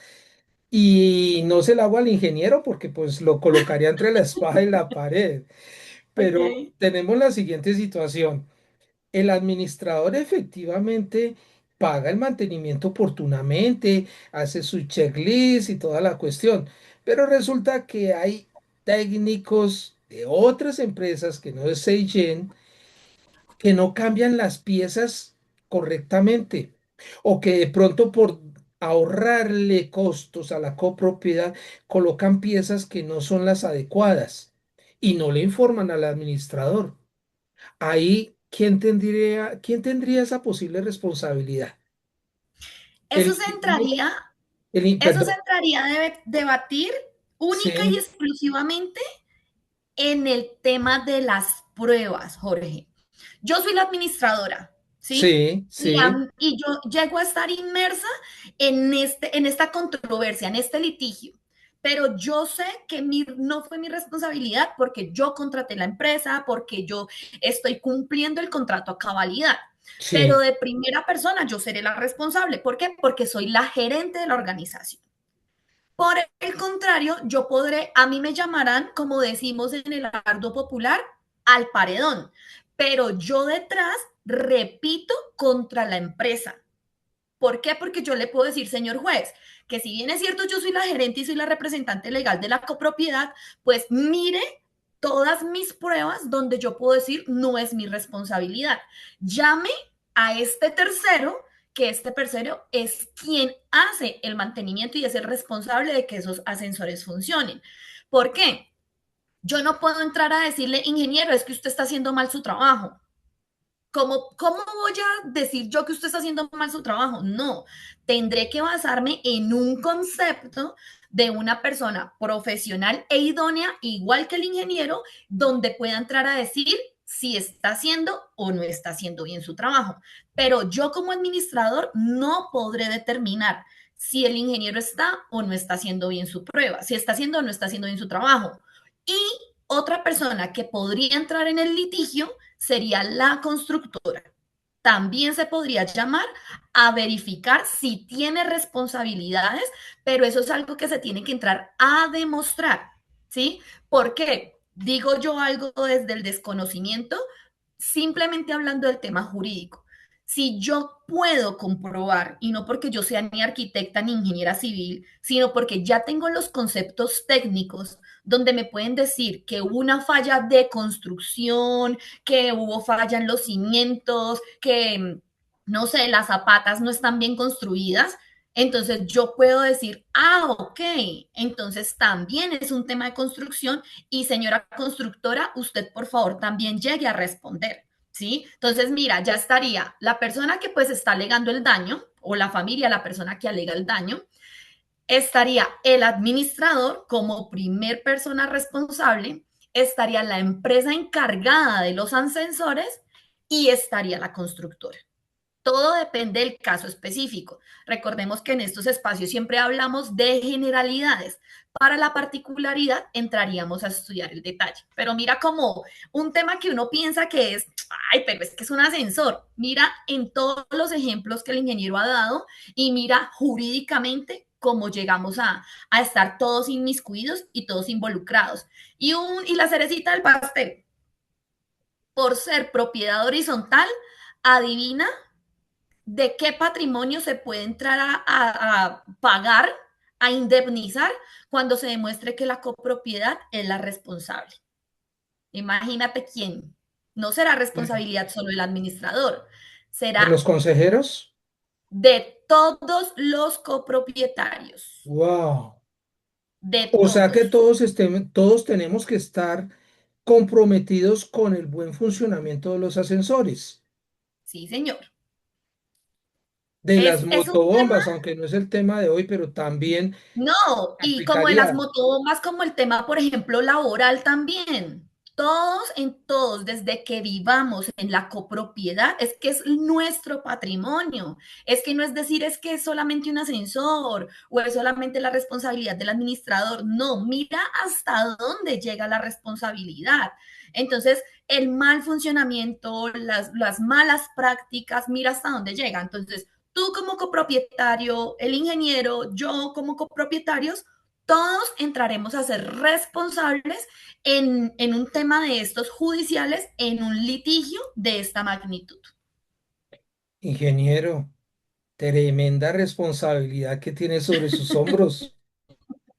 y no se la hago al ingeniero porque pues lo colocaría entre la espada y la pared, pero Ok. tenemos la siguiente situación. El administrador efectivamente paga el mantenimiento oportunamente, hace su checklist y toda la cuestión, pero resulta que hay técnicos de otras empresas que no es Seigen que no cambian las piezas correctamente o que de pronto por ahorrarle costos a la copropiedad colocan piezas que no son las adecuadas y no le informan al administrador. Ahí, quién tendría esa posible responsabilidad? eso El se ingeniero, entraría, eso se perdón, entraría a debatir única y sí, exclusivamente en el tema de las pruebas, Jorge. Yo soy la administradora, ¿sí? sí, sí, Y yo llego a estar inmersa en esta controversia, en este litigio. Pero yo sé que no fue mi responsabilidad porque yo contraté la empresa, porque yo estoy cumpliendo el contrato a cabalidad. Pero sí, de primera persona yo seré la responsable. ¿Por qué? Porque soy la gerente de la organización. Por el contrario, yo podré, a mí me llamarán, como decimos en el ardo popular, al paredón, pero yo detrás repito contra la empresa. ¿Por qué? Porque yo le puedo decir, señor juez, que si bien es cierto, yo soy la gerente y soy la representante legal de la copropiedad, pues mire todas mis pruebas donde yo puedo decir no es mi responsabilidad. Llame a este tercero, que este tercero es quien hace el mantenimiento y es el responsable de que esos ascensores funcionen. ¿Por qué? Yo no puedo entrar a decirle, ingeniero, es que usted está haciendo mal su trabajo. ¿Cómo voy a decir yo que usted está haciendo mal su trabajo? No, tendré que basarme en un concepto de una persona profesional e idónea, igual que el ingeniero, donde pueda entrar a decir si está haciendo o no está haciendo bien su trabajo. Pero yo como administrador no podré determinar si el ingeniero está o no está haciendo bien su prueba, si está haciendo o no está haciendo bien su trabajo. Y otra persona que podría entrar en el litigio sería la constructora. También se podría llamar a verificar si tiene responsabilidades, pero eso es algo que se tiene que entrar a demostrar, ¿sí? ¿Por qué? Digo yo algo desde el desconocimiento, simplemente hablando del tema jurídico. Si yo puedo comprobar, y no porque yo sea ni arquitecta ni ingeniera civil, sino porque ya tengo los conceptos técnicos donde me pueden decir que hubo una falla de construcción, que hubo falla en los cimientos, que, no sé, las zapatas no están bien construidas, entonces yo puedo decir, ok, entonces también es un tema de construcción y señora constructora, usted por favor también llegue a responder, ¿sí? Entonces, mira, ya estaría la persona que pues está alegando el daño o la familia, la persona que alega el daño, estaría el administrador como primer persona responsable, estaría la empresa encargada de los ascensores y estaría la constructora. Todo depende del caso específico. Recordemos que en estos espacios siempre hablamos de generalidades. Para la particularidad entraríamos a estudiar el detalle. Pero mira como un tema que uno piensa que es, ay, pero es que es un ascensor. Mira en todos los ejemplos que el ingeniero ha dado y mira jurídicamente cómo llegamos a estar todos inmiscuidos y todos involucrados. Y la cerecita del pastel, por ser propiedad horizontal, adivina de qué patrimonio se puede entrar a pagar, a indemnizar cuando se demuestre que la copropiedad es la responsable. Imagínate quién. No será responsabilidad solo del administrador, ¿De será los consejeros? de todos los copropietarios, Wow. de O sea que todos. todos tenemos que estar comprometidos con el buen funcionamiento de los ascensores, Sí, señor. de las Es un tema. motobombas, aunque no es el tema de hoy, pero también No, y como de las aplicaría. motobombas, como el tema, por ejemplo, laboral también. Todos en todos, desde que vivamos en la copropiedad, es que es nuestro patrimonio. Es que no es decir, es que es solamente un ascensor o es solamente la responsabilidad del administrador. No, mira hasta dónde llega la responsabilidad. Entonces, el mal funcionamiento, las malas prácticas, mira hasta dónde llega. Entonces, tú como copropietario, el ingeniero, yo como copropietarios, todos entraremos a ser responsables en un tema de estos judiciales, en un litigio de esta magnitud. Ingeniero, tremenda responsabilidad que tiene sobre sus hombros.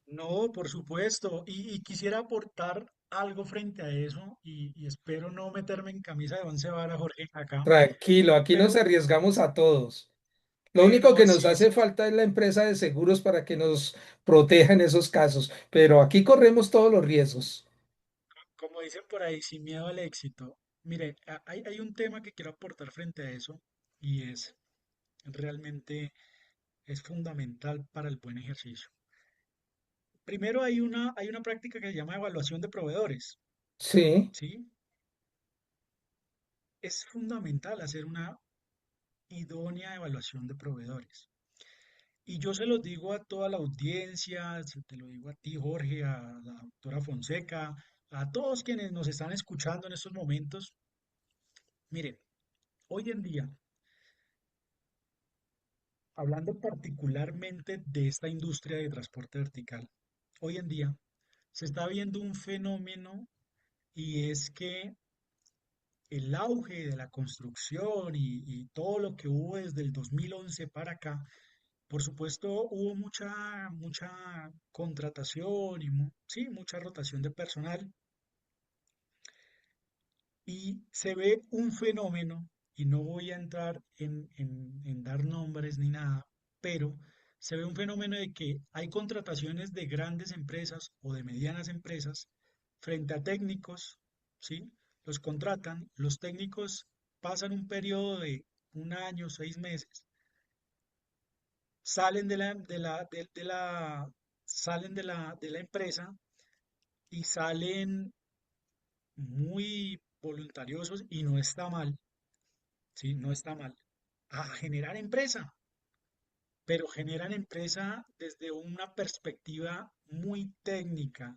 No, por supuesto. Y quisiera aportar algo frente a eso y espero no meterme en camisa de once varas, Jorge, acá. Tranquilo, aquí nos Pero, arriesgamos a todos. Lo único no, que nos sí, hace sí. falta es la empresa de seguros para que nos proteja en esos casos, pero aquí corremos todos los riesgos. Como dicen por ahí, sin miedo al éxito. Mire, hay un tema que quiero aportar frente a eso y es realmente es fundamental para el buen ejercicio. Primero hay una práctica que se llama evaluación de proveedores, Sí, ¿sí? Es fundamental hacer una idónea evaluación de proveedores. Y yo se los digo a toda la audiencia, te lo digo a ti, Jorge, a la doctora Fonseca, a todos quienes nos están escuchando en estos momentos. Miren, hoy en día, hablando particularmente de esta industria de transporte vertical, hoy en día se está viendo un fenómeno y es que el auge de la construcción y todo lo que hubo desde el 2011 para acá, por supuesto hubo mucha contratación y sí, mucha rotación de personal y se ve un fenómeno, y no voy a entrar en dar nombres ni nada, pero se ve un fenómeno de que hay contrataciones de grandes empresas o de medianas empresas frente a técnicos, ¿sí? Los contratan, los técnicos pasan un periodo de un año, 6 meses, salen salen de la empresa y salen muy voluntariosos y no está mal, ¿sí? No está mal. A generar empresa, pero generan empresa desde una perspectiva muy técnica,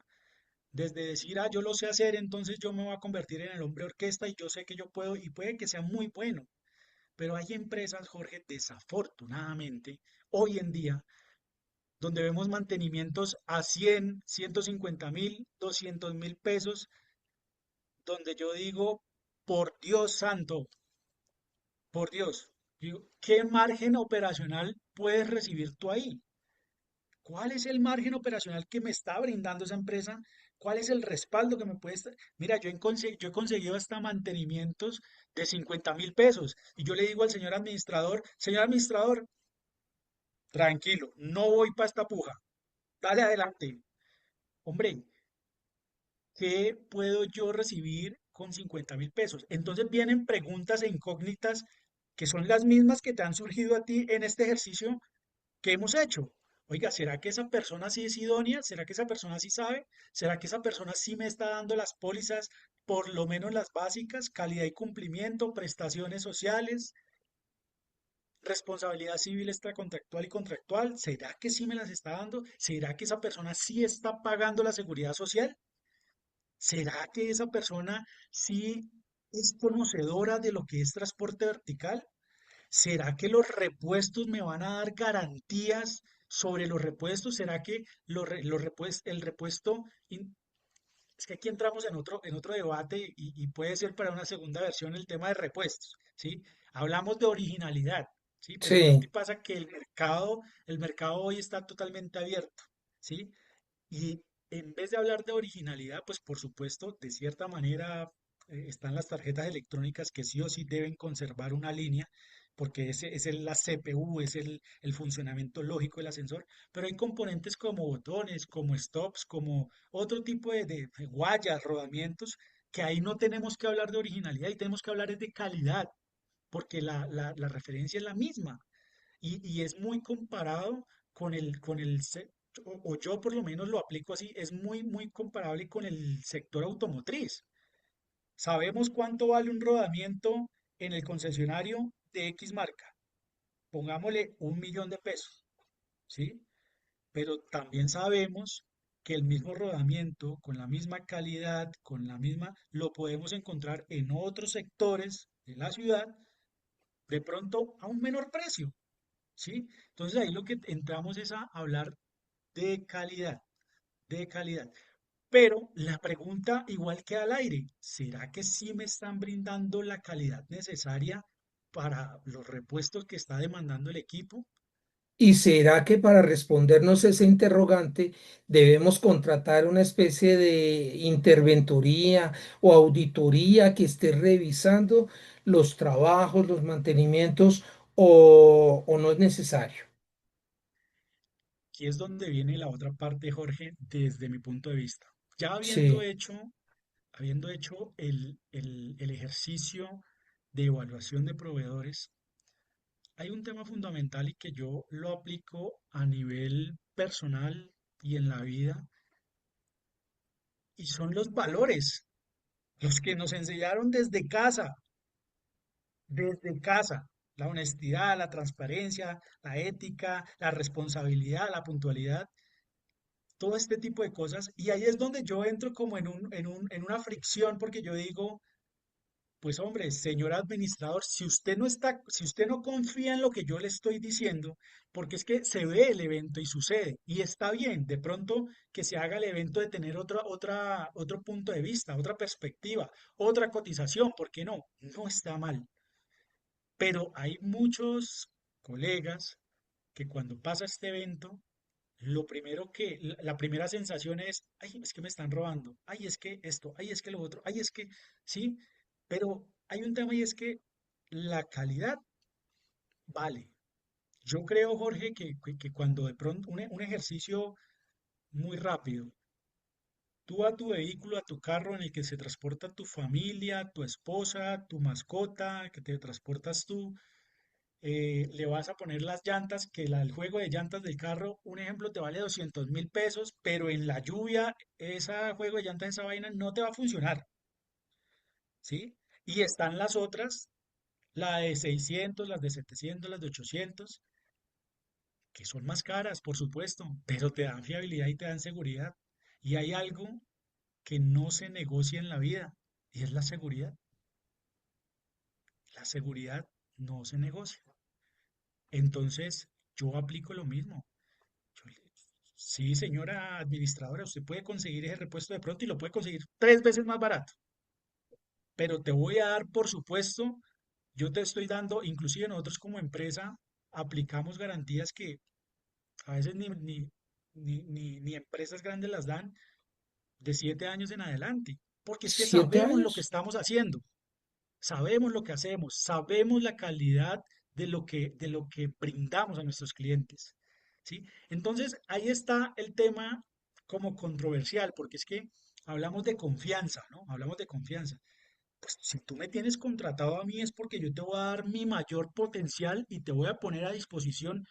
desde decir, yo lo sé hacer, entonces yo me voy a convertir en el hombre orquesta y yo sé que yo puedo y puede que sea muy bueno. Pero hay empresas, Jorge, desafortunadamente, hoy en día, donde vemos mantenimientos a 100, 150.000, 200.000 pesos, donde yo digo, por Dios santo, por Dios, digo, ¿qué margen operacional puedes recibir tú ahí? ¿Cuál es el margen operacional que me está brindando esa empresa? ¿Cuál es el respaldo que me puede estar? Mira, yo he conseguido hasta mantenimientos de 50.000 pesos y yo le digo al señor administrador, tranquilo, no voy para esta puja, dale adelante. Hombre, ¿qué puedo yo recibir con 50.000 pesos? Entonces vienen preguntas e incógnitas que son las mismas que te han surgido a ti en este ejercicio que hemos hecho. Oiga, ¿será que esa persona sí es idónea? ¿Será que esa persona sí sabe? ¿Será que esa persona sí me está dando las pólizas, por lo menos las básicas, calidad y cumplimiento, prestaciones sociales, responsabilidad civil extracontractual y contractual? ¿Será que sí me las está dando? ¿Será que esa persona sí está pagando la seguridad social? ¿Será que esa persona sí es conocedora de lo que es transporte vertical? ¿Será que los repuestos me van a dar garantías sobre los repuestos? ¿Será que el repuesto... Es que aquí entramos en otro debate y puede ser para una segunda versión el tema de repuestos, ¿sí? Hablamos de originalidad. ¿sí? Pero de pronto Sí. y pasa que el mercado hoy está totalmente abierto, ¿sí? Y en vez de hablar de originalidad, pues por supuesto, de cierta manera están las tarjetas electrónicas que sí o sí deben conservar una línea, porque ese es la CPU, es el funcionamiento lógico del ascensor, pero hay componentes como botones, como stops, como otro tipo de guayas, rodamientos, que ahí no tenemos que hablar de originalidad y tenemos que hablar es de calidad, porque la referencia es la misma y es muy comparado o yo por lo menos lo aplico así, es muy comparable con el sector automotriz. Sabemos cuánto vale un rodamiento en el concesionario de X marca. Pongámosle 1.000.000 de pesos, ¿sí? Pero también sabemos que el mismo rodamiento, con la misma calidad, con la misma, lo podemos encontrar en otros sectores de la ciudad, de pronto a un menor precio. ¿Sí? Entonces ahí lo que entramos es a hablar de calidad, de calidad. Pero la pregunta igual queda al aire, ¿será que sí me están brindando la calidad necesaria para los repuestos que está demandando el equipo? ¿Y será que para respondernos ese interrogante debemos contratar una especie de interventoría o auditoría que esté revisando los trabajos, los mantenimientos o no es necesario? Aquí es donde viene la otra parte, Jorge, desde mi punto de vista. Ya Sí, habiendo hecho el ejercicio de evaluación de proveedores, hay un tema fundamental y que yo lo aplico a nivel personal y en la vida, y son los valores, los que nos enseñaron desde casa, la honestidad, la transparencia, la ética, la responsabilidad, la puntualidad, todo este tipo de cosas. Y ahí es donde yo entro como en una fricción, porque yo digo, pues hombre, señor administrador, si usted no confía en lo que yo le estoy diciendo, porque es que se ve el evento y sucede, y está bien, de pronto que se haga el evento de tener otro punto de vista, otra perspectiva, otra cotización, ¿por qué no? No está mal. Pero hay muchos colegas que cuando pasa este evento, la primera sensación es, ay, es que me están robando, ay, es que esto, ay, es que lo otro, ay, es que, sí, pero hay un tema y es que la calidad vale. Yo creo, Jorge, que cuando de pronto un ejercicio muy rápido, tú a tu vehículo, a tu carro en el que se transporta tu familia, tu esposa, tu mascota, que te transportas tú, le vas a poner las llantas, el juego de llantas del carro, un ejemplo, te vale 200.000 pesos, pero en la lluvia, ese juego de llantas, esa vaina no te va a funcionar, ¿sí? Y están las otras, la de 600, las de 700, las de 800, que son más caras, por supuesto, pero te dan fiabilidad y te dan seguridad. Y hay algo que no se negocia en la vida, y es la seguridad. La seguridad no se negocia. Entonces, yo aplico lo mismo. Yo le- Sí, señora administradora, usted puede conseguir ese repuesto de pronto y lo puede conseguir 3 veces más barato, pero te voy a dar, por supuesto, yo te estoy dando, inclusive nosotros como empresa aplicamos garantías que a veces ni empresas grandes las dan de 7 años en adelante, porque es que ¿siete sabemos lo que años? estamos haciendo. Sabemos lo que hacemos, sabemos la calidad de lo que brindamos a nuestros clientes, ¿sí? Entonces, ahí está el tema como controversial, porque es que hablamos de confianza, ¿no? Hablamos de confianza. Pues si tú me tienes contratado a mí es porque yo te voy a dar mi mayor potencial y te voy a poner a disposición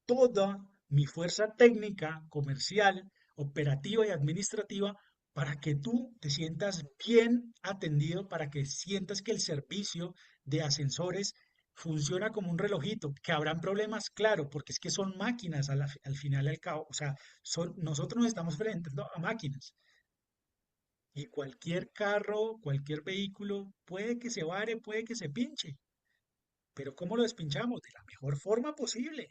toda mi fuerza técnica, comercial, operativa y administrativa para que tú te sientas bien atendido, para que sientas que el servicio de ascensores funciona como un relojito, que habrán problemas, claro, porque es que son máquinas al final y al cabo, o sea, nosotros nos estamos enfrentando a máquinas y cualquier carro, cualquier vehículo puede que se vare, puede que se pinche, pero ¿cómo lo despinchamos? De la mejor forma posible.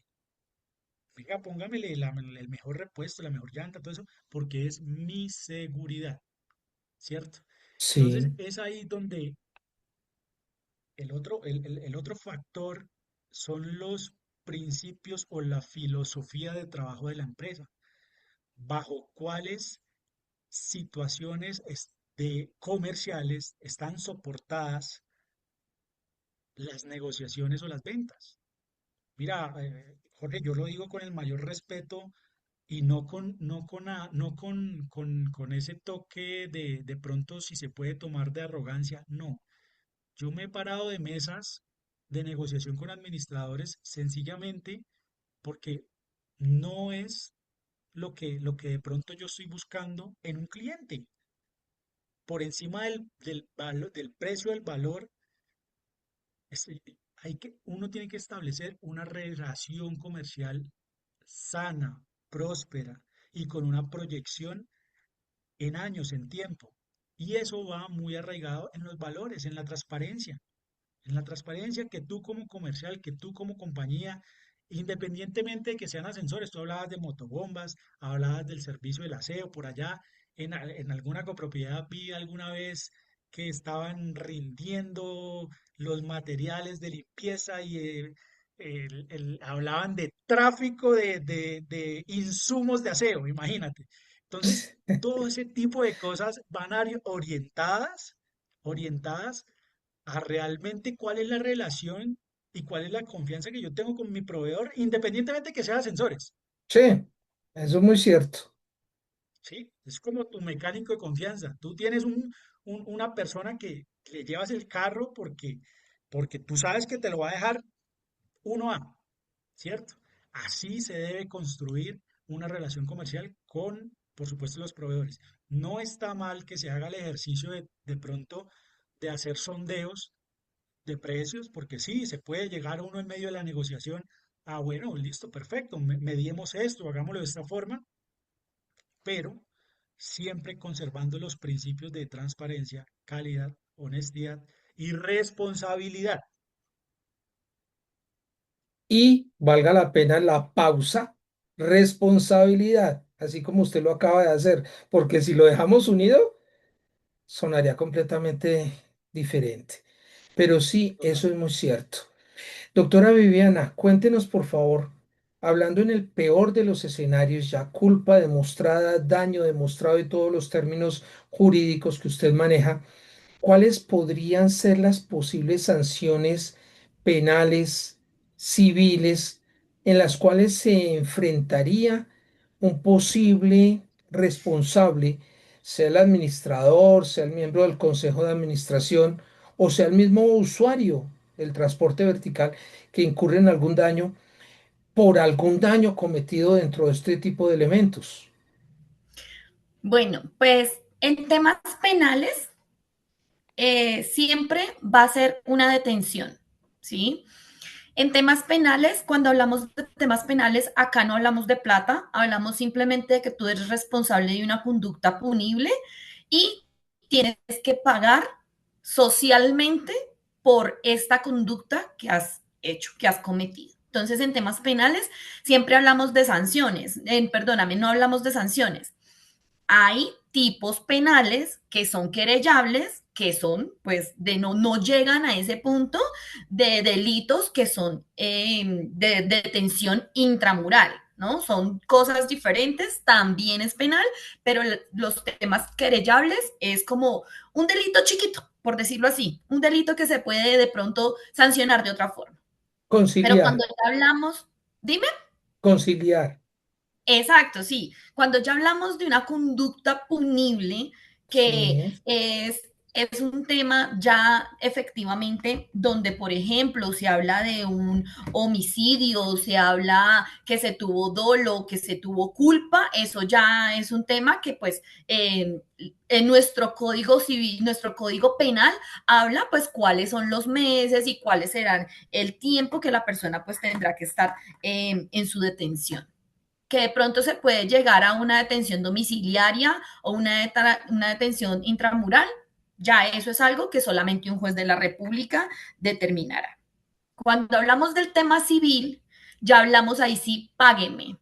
Venga, póngamele el mejor repuesto, la mejor llanta, todo eso, porque es mi seguridad, ¿cierto? Entonces, Sí, es ahí donde el otro factor son los principios o la filosofía de trabajo de la empresa, bajo cuáles situaciones de comerciales están soportadas las negociaciones o las ventas. Mira, Jorge, yo lo digo con el mayor respeto y no con ese toque de pronto si se puede tomar de arrogancia, no. Yo me he parado de mesas de negociación con administradores sencillamente porque no es lo que de pronto yo estoy buscando en un cliente. Por encima del precio del valor, es- uno tiene que establecer una relación comercial sana, próspera y con una proyección en años, en tiempo. Y eso va muy arraigado en los valores, en la transparencia. En la transparencia que tú como comercial, que tú como compañía, independientemente de que sean ascensores, tú hablabas de motobombas, hablabas del servicio del aseo, por allá en alguna copropiedad vi alguna vez que estaban rindiendo los materiales de limpieza y hablaban de tráfico de insumos de aseo, imagínate. Entonces, todo ese tipo de cosas van orientadas a realmente cuál es la relación y cuál es la confianza que yo tengo con mi proveedor, independientemente de que sea ascensores, Sí, eso es muy cierto. ¿sí? Es como tu mecánico de confianza. Tú tienes una persona que le llevas el carro porque tú sabes que te lo va a dejar 1A, ¿cierto? Así se debe construir una relación comercial con, por supuesto, los proveedores. No está mal que se haga el ejercicio de pronto de hacer sondeos de precios, porque sí, se puede llegar a uno en medio de la negociación, bueno, listo, perfecto, mediemos esto, hagámoslo de esta forma, pero siempre conservando los principios de transparencia, calidad, honestidad y responsabilidad. Y valga la pena la pausa, responsabilidad, así como usted lo acaba de hacer, porque si lo dejamos unido, sonaría completamente diferente. Pero sí, eso Total. es muy cierto. Doctora Viviana, cuéntenos por favor, hablando en el peor de los escenarios, ya culpa demostrada, daño demostrado y todos los términos jurídicos que usted maneja, ¿cuáles podrían ser las posibles sanciones penales, civiles, en las cuales se enfrentaría un posible responsable, sea el administrador, sea el miembro del consejo de administración o sea el mismo usuario del transporte vertical que incurre en algún daño por algún daño cometido dentro de este tipo de elementos? Bueno, pues en temas penales siempre va a ser una detención, ¿sí? En temas penales, cuando hablamos de temas penales, acá no hablamos de plata, hablamos simplemente de que tú eres responsable de una conducta punible y tienes que pagar socialmente por esta conducta que has hecho, que has cometido. Entonces, en temas penales, siempre hablamos de sanciones. Perdóname, no hablamos de sanciones. Hay tipos penales que son querellables, que son, pues, no llegan a ese punto de delitos que son de detención intramural, ¿no? Son cosas diferentes, también es penal, pero los temas querellables es como un delito chiquito, por decirlo así, un delito que se puede de pronto sancionar de otra forma. Pero Conciliar, cuando ya hablamos, dime. conciliar. Exacto, sí. Cuando ya hablamos de una conducta punible, que Sí. es un tema ya efectivamente donde, por ejemplo, se habla de un homicidio, se habla que se tuvo dolo, que se tuvo culpa, eso ya es un tema que pues en nuestro código civil, nuestro código penal habla pues cuáles son los meses y cuáles serán el tiempo que la persona pues tendrá que estar en su detención, que de pronto se puede llegar a una detención domiciliaria o una detención intramural. Ya eso es algo que solamente un juez de la República determinará. Cuando hablamos del tema civil, ya hablamos ahí sí, págueme,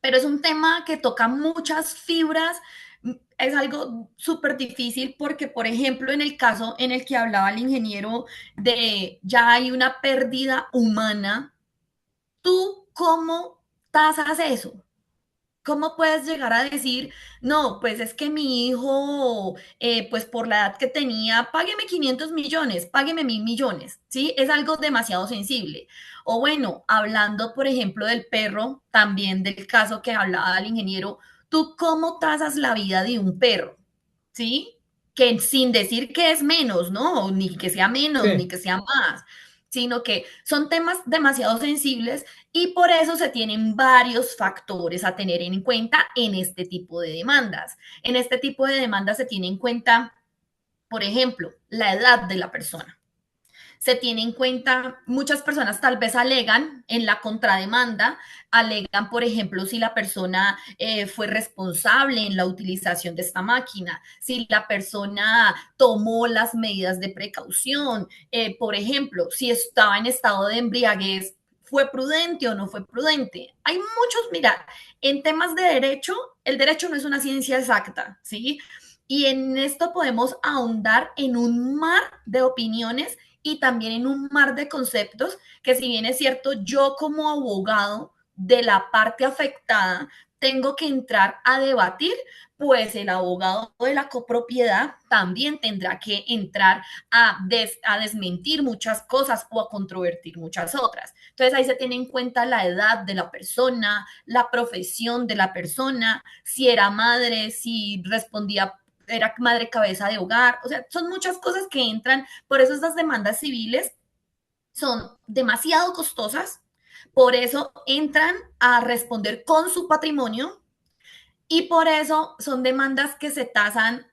pero es un tema que toca muchas fibras es algo súper difícil porque, por ejemplo, en el caso en el que hablaba el ingeniero de ya hay una pérdida humana, ¿tú cómo tasas eso? ¿Cómo puedes llegar a decir, no, pues es que mi hijo, pues por la edad que tenía, págueme 500 millones, págueme 1.000 millones, ¿sí? Es algo demasiado sensible. O bueno, hablando, por ejemplo, del perro, también del caso que hablaba el ingeniero, ¿tú cómo tasas la vida de un perro? ¿Sí? Que sin decir que es menos, ¿no? Ni que sea menos, ni Sí, que sea más, sino que son temas demasiado sensibles y por eso se tienen varios factores a tener en cuenta en este tipo de demandas. En este tipo de demandas se tiene en cuenta, por ejemplo, la edad de la persona. Se tiene en cuenta, muchas personas tal vez alegan en la contrademanda, alegan, por ejemplo, si la persona fue responsable en la utilización de esta máquina, si la persona tomó las medidas de precaución, por ejemplo, si estaba en estado de embriaguez, ¿fue prudente o no fue prudente? Hay muchos, mira, en temas de derecho, el derecho no es una ciencia exacta, ¿sí? Y en esto podemos ahondar en un mar de opiniones y también en un mar de conceptos que si bien es cierto, yo como abogado de la parte afectada tengo que entrar a debatir, pues el abogado de la copropiedad también tendrá que entrar a desmentir muchas cosas o a controvertir muchas otras. Entonces ahí se tiene en cuenta la edad de la persona, la profesión de la persona, si era madre, si respondía era madre cabeza de hogar, o sea, son muchas cosas que entran, por eso estas demandas civiles son demasiado costosas, por eso entran a responder con su patrimonio y por eso son demandas que se tasan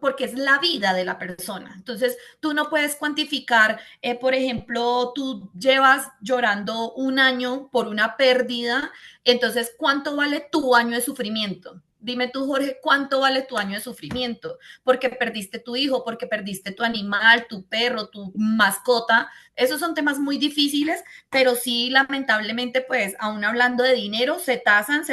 porque es la vida de la persona. Entonces, tú no puedes cuantificar, por ejemplo, tú llevas llorando un año por una pérdida, entonces, ¿cuánto vale tu año de sufrimiento? Dime tú, Jorge, ¿cuánto vale tu año de sufrimiento? Porque perdiste tu hijo, porque perdiste tu animal, tu perro, tu mascota. Esos son temas muy difíciles, pero sí, lamentablemente, pues, aún hablando de dinero, se tasan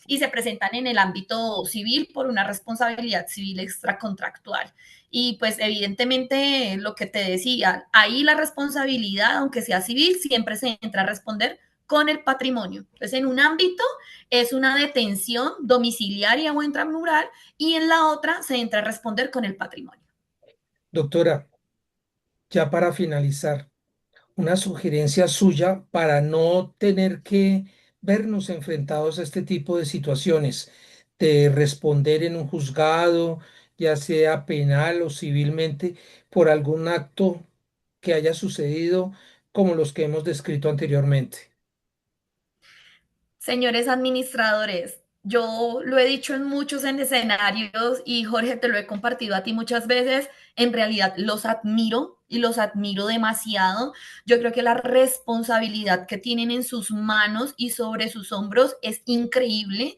y se presentan en el ámbito civil por una responsabilidad civil extracontractual. Y pues evidentemente lo que te decía, ahí la responsabilidad, aunque sea civil, siempre se entra a responder con el patrimonio. Entonces, en un ámbito es una detención domiciliaria o intramural y en la otra se entra a responder con el patrimonio. doctora, ya para finalizar, una sugerencia suya para no tener que vernos enfrentados a este tipo de situaciones, de responder en un juzgado, ya sea penal o civilmente, por algún acto que haya sucedido como los que hemos descrito anteriormente. Señores administradores, yo lo he dicho en muchos escenarios y Jorge, te lo he compartido a ti muchas veces. En realidad los admiro y los admiro demasiado. Yo creo que la responsabilidad que tienen en sus manos y sobre sus hombros es increíble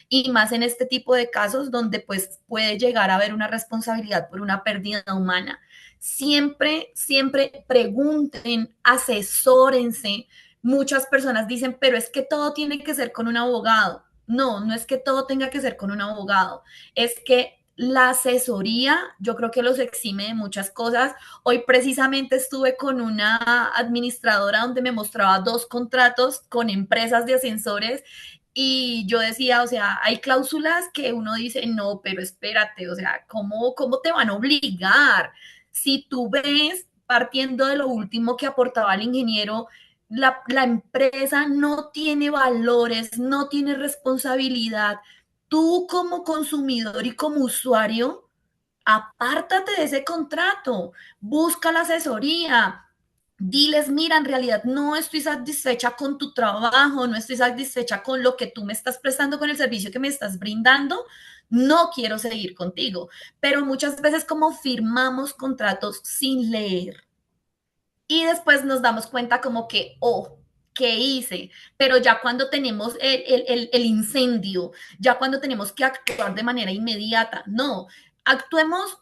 y más en este tipo de casos donde pues puede llegar a haber una responsabilidad por una pérdida humana. Siempre, siempre pregunten, asesórense. Muchas personas dicen, pero es que todo tiene que ser con un abogado. No, no es que todo tenga que ser con un abogado, es que la asesoría yo creo que los exime de muchas cosas. Hoy precisamente estuve con una administradora donde me mostraba dos contratos con empresas de ascensores y yo decía, o sea, hay cláusulas que uno dice, no, pero espérate, o sea, ¿cómo te van a obligar? Si tú ves, partiendo de lo último que aportaba el ingeniero, la empresa no tiene valores, no tiene responsabilidad. Tú como consumidor y como usuario, apártate de ese contrato, busca la asesoría, diles, mira, en realidad no estoy satisfecha con tu trabajo, no estoy satisfecha con lo que tú me estás prestando, con el servicio que me estás brindando, no quiero seguir contigo. Pero muchas veces como firmamos contratos sin leer y después nos damos cuenta como que, oh, ¿qué hice? Pero ya cuando tenemos el incendio, ya cuando tenemos que actuar de manera inmediata, no, actuemos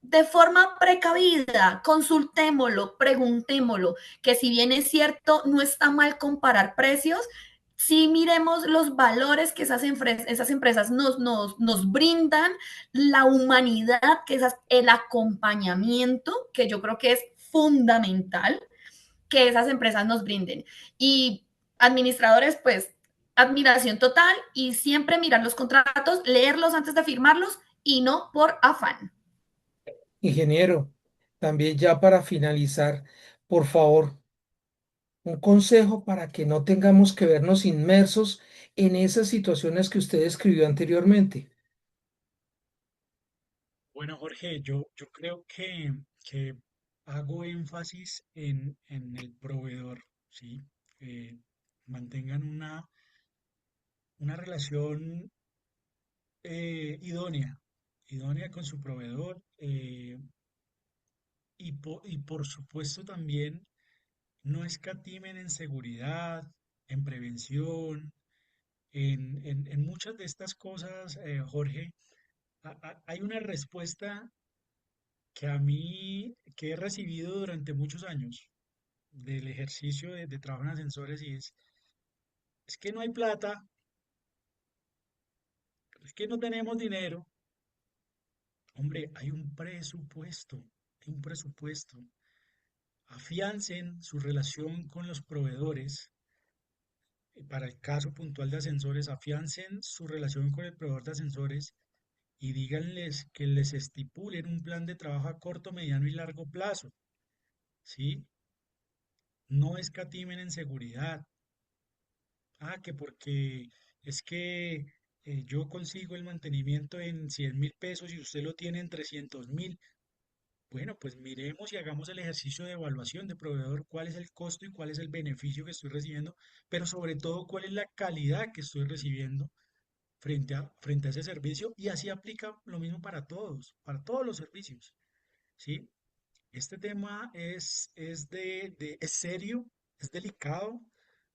de forma precavida, consultémoslo, preguntémoslo, que si bien es cierto, no está mal comparar precios, sí miremos los valores que esas empresas nos brindan, la humanidad, el acompañamiento, que yo creo que es fundamental que esas empresas nos brinden. Y administradores, pues, admiración total y siempre mirar los contratos, leerlos antes de firmarlos y no por afán. Ingeniero, también ya para finalizar, por favor, un consejo para que no tengamos que vernos inmersos en esas situaciones que usted escribió anteriormente. Bueno, Jorge, yo creo que hago énfasis en el proveedor, ¿sí? Eh, Mantengan una relación idónea, idónea con su proveedor y por supuesto también no escatimen en seguridad, en prevención, en muchas de estas cosas, Jorge. Hay una respuesta que a mí, que he recibido durante muchos años del ejercicio de trabajo en ascensores y es que no hay plata, es que no tenemos dinero. Hombre, hay un presupuesto. Afiancen su relación con los proveedores. Para el caso puntual de ascensores, afiancen su relación con el proveedor de ascensores y díganles que les estipulen un plan de trabajo a corto, mediano y largo plazo, ¿sí? No escatimen en seguridad. Que porque es que yo consigo el mantenimiento en 100.000 pesos y usted lo tiene en 300.000. Bueno, pues miremos y hagamos el ejercicio de evaluación de proveedor, cuál es el costo y cuál es el beneficio que estoy recibiendo, pero sobre todo cuál es la calidad que estoy recibiendo frente a ese servicio. Y así aplica lo mismo para todos los servicios, ¿sí? Este tema es serio, es delicado.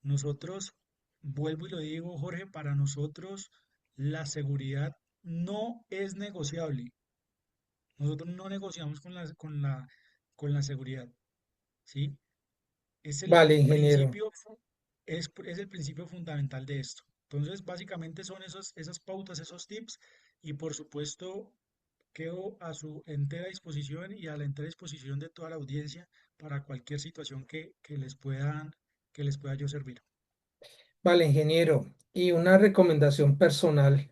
Nosotros, vuelvo y lo digo, Jorge, para nosotros la seguridad no es negociable. Nosotros no negociamos con la seguridad, ¿sí? Es el Vale, ingeniero. principio, es el principio fundamental de esto. Entonces, básicamente son esas pautas, esos tips, y por supuesto, quedo a su entera disposición y a la entera disposición de toda la audiencia para cualquier situación que les pueda yo servir. Vale, ingeniero. Y una recomendación personal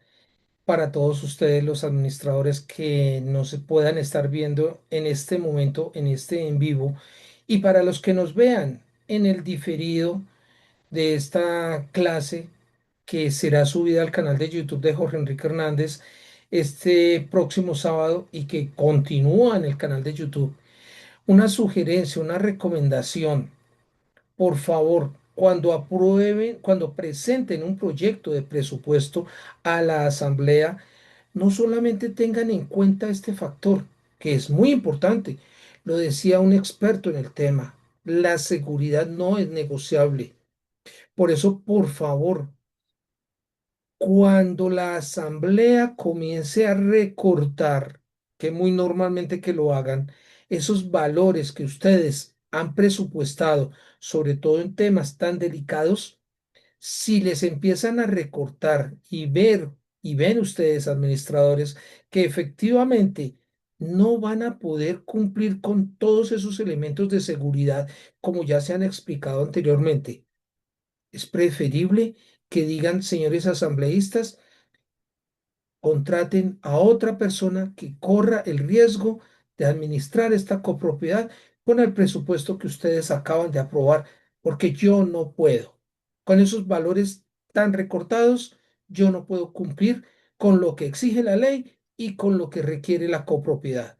para todos ustedes, los administradores que no se puedan estar viendo en este momento, en este en vivo, y para los que nos vean en el diferido de esta clase que será subida al canal de YouTube de Jorge Enrique Hernández este próximo sábado y que continúa en el canal de YouTube. Una sugerencia, una recomendación, por favor, cuando aprueben, cuando presenten un proyecto de presupuesto a la asamblea, no solamente tengan en cuenta este factor, que es muy importante, lo decía un experto en el tema, la seguridad no es negociable. Por eso, por favor, cuando la asamblea comience a recortar, que muy normalmente que lo hagan, esos valores que ustedes han presupuestado, sobre todo en temas tan delicados, si les empiezan a recortar y ven ustedes, administradores, que efectivamente no van a poder cumplir con todos esos elementos de seguridad, como ya se han explicado anteriormente, es preferible que digan, señores asambleístas, contraten a otra persona que corra el riesgo de administrar esta copropiedad con el presupuesto que ustedes acaban de aprobar, porque yo no puedo. Con esos valores tan recortados, yo no puedo cumplir con lo que exige la ley y con lo que requiere la copropiedad.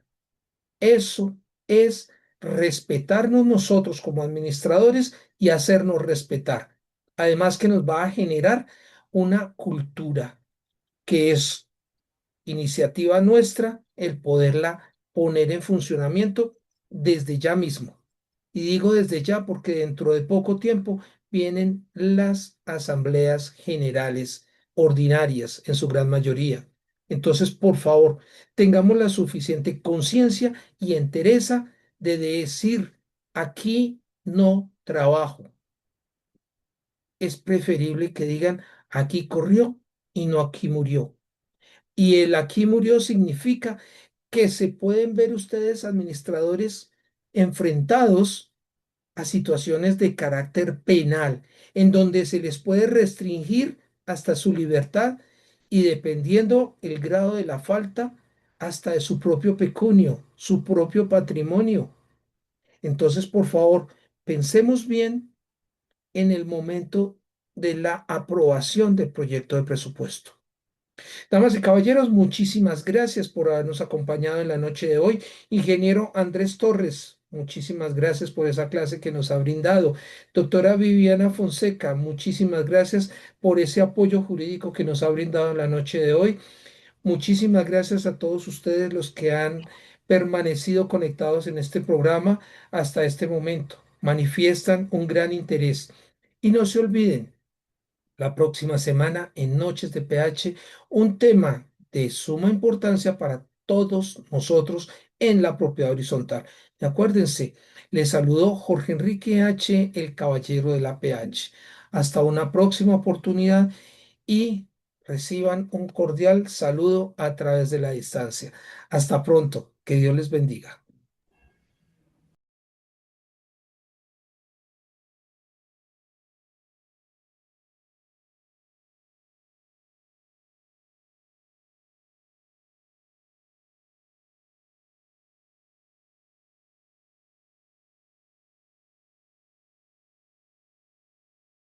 Eso es respetarnos nosotros como administradores y hacernos respetar. Además que nos va a generar una cultura que es iniciativa nuestra el poderla poner en funcionamiento desde ya mismo. Y digo desde ya porque dentro de poco tiempo vienen las asambleas generales ordinarias en su gran mayoría. Entonces, por favor, tengamos la suficiente conciencia y entereza de decir, aquí no trabajo. es preferible que digan aquí corrió y no aquí murió. Y el aquí murió significa que se pueden ver ustedes, administradores, enfrentados a situaciones de carácter penal, en donde se les puede restringir hasta su libertad y dependiendo el grado de la falta, hasta de su propio pecunio, su propio patrimonio. Entonces, por favor, pensemos bien en el momento de la aprobación del proyecto de presupuesto. Damas y caballeros, muchísimas gracias por habernos acompañado en la noche de hoy. Ingeniero Andrés Torres, muchísimas gracias por esa clase que nos ha brindado. Doctora Viviana Fonseca, muchísimas gracias por ese apoyo jurídico que nos ha brindado en la noche de hoy. Muchísimas gracias a todos ustedes los que han permanecido conectados en este programa hasta este momento. Manifiestan un gran interés. Y no se olviden, la próxima semana en Noches de PH, un tema de suma importancia para todos nosotros en la propiedad horizontal. Y acuérdense, les saludó Jorge Enrique H., el caballero de la PH. Hasta una próxima oportunidad y reciban un cordial saludo a través de la distancia. Hasta pronto. Que Dios les bendiga.